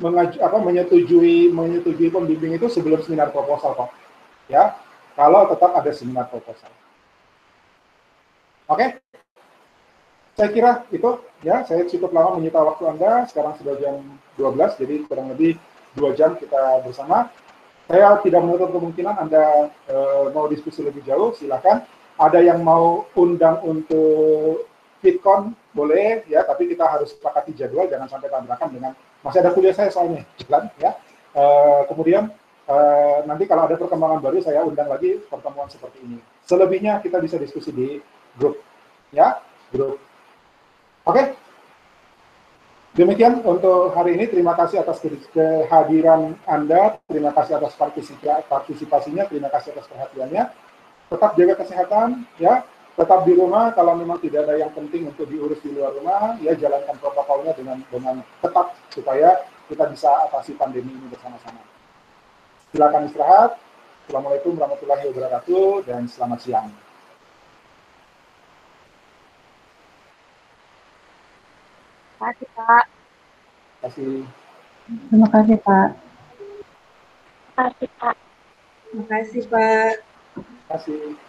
menyetujui pembimbing itu sebelum seminar proposal kok. Ya, kalau tetap ada seminar proposal. Oke, saya kira itu ya. Saya cukup lama menyita waktu Anda. Sekarang sudah jam 12, jadi kurang lebih 2 jam kita bersama. Saya tidak menutup kemungkinan Anda mau diskusi lebih jauh, silakan. Ada yang mau undang untuk VidCon, boleh ya, tapi kita harus sepakati jadwal, jangan sampai tabrakan dengan, masih ada kuliah saya soalnya, jalan ya. Kemudian nanti kalau ada perkembangan baru, saya undang lagi pertemuan seperti ini. Selebihnya kita bisa diskusi di grup, ya, grup. Oke, demikian untuk hari ini. Terima kasih atas kehadiran Anda, terima kasih atas partisipasinya, terima kasih atas perhatiannya. Tetap jaga kesehatan, ya. Tetap di rumah. Kalau memang tidak ada yang penting untuk diurus di luar rumah, ya jalankan protokolnya dengan ketat supaya kita bisa atasi pandemi ini bersama-sama. Silakan istirahat. Assalamualaikum warahmatullahi wabarakatuh dan selamat siang. Terima kasih, Pak. Terima kasih. Terima kasih, Pak. Terima kasih, Pak. Terima kasih, Pak. Terima kasih.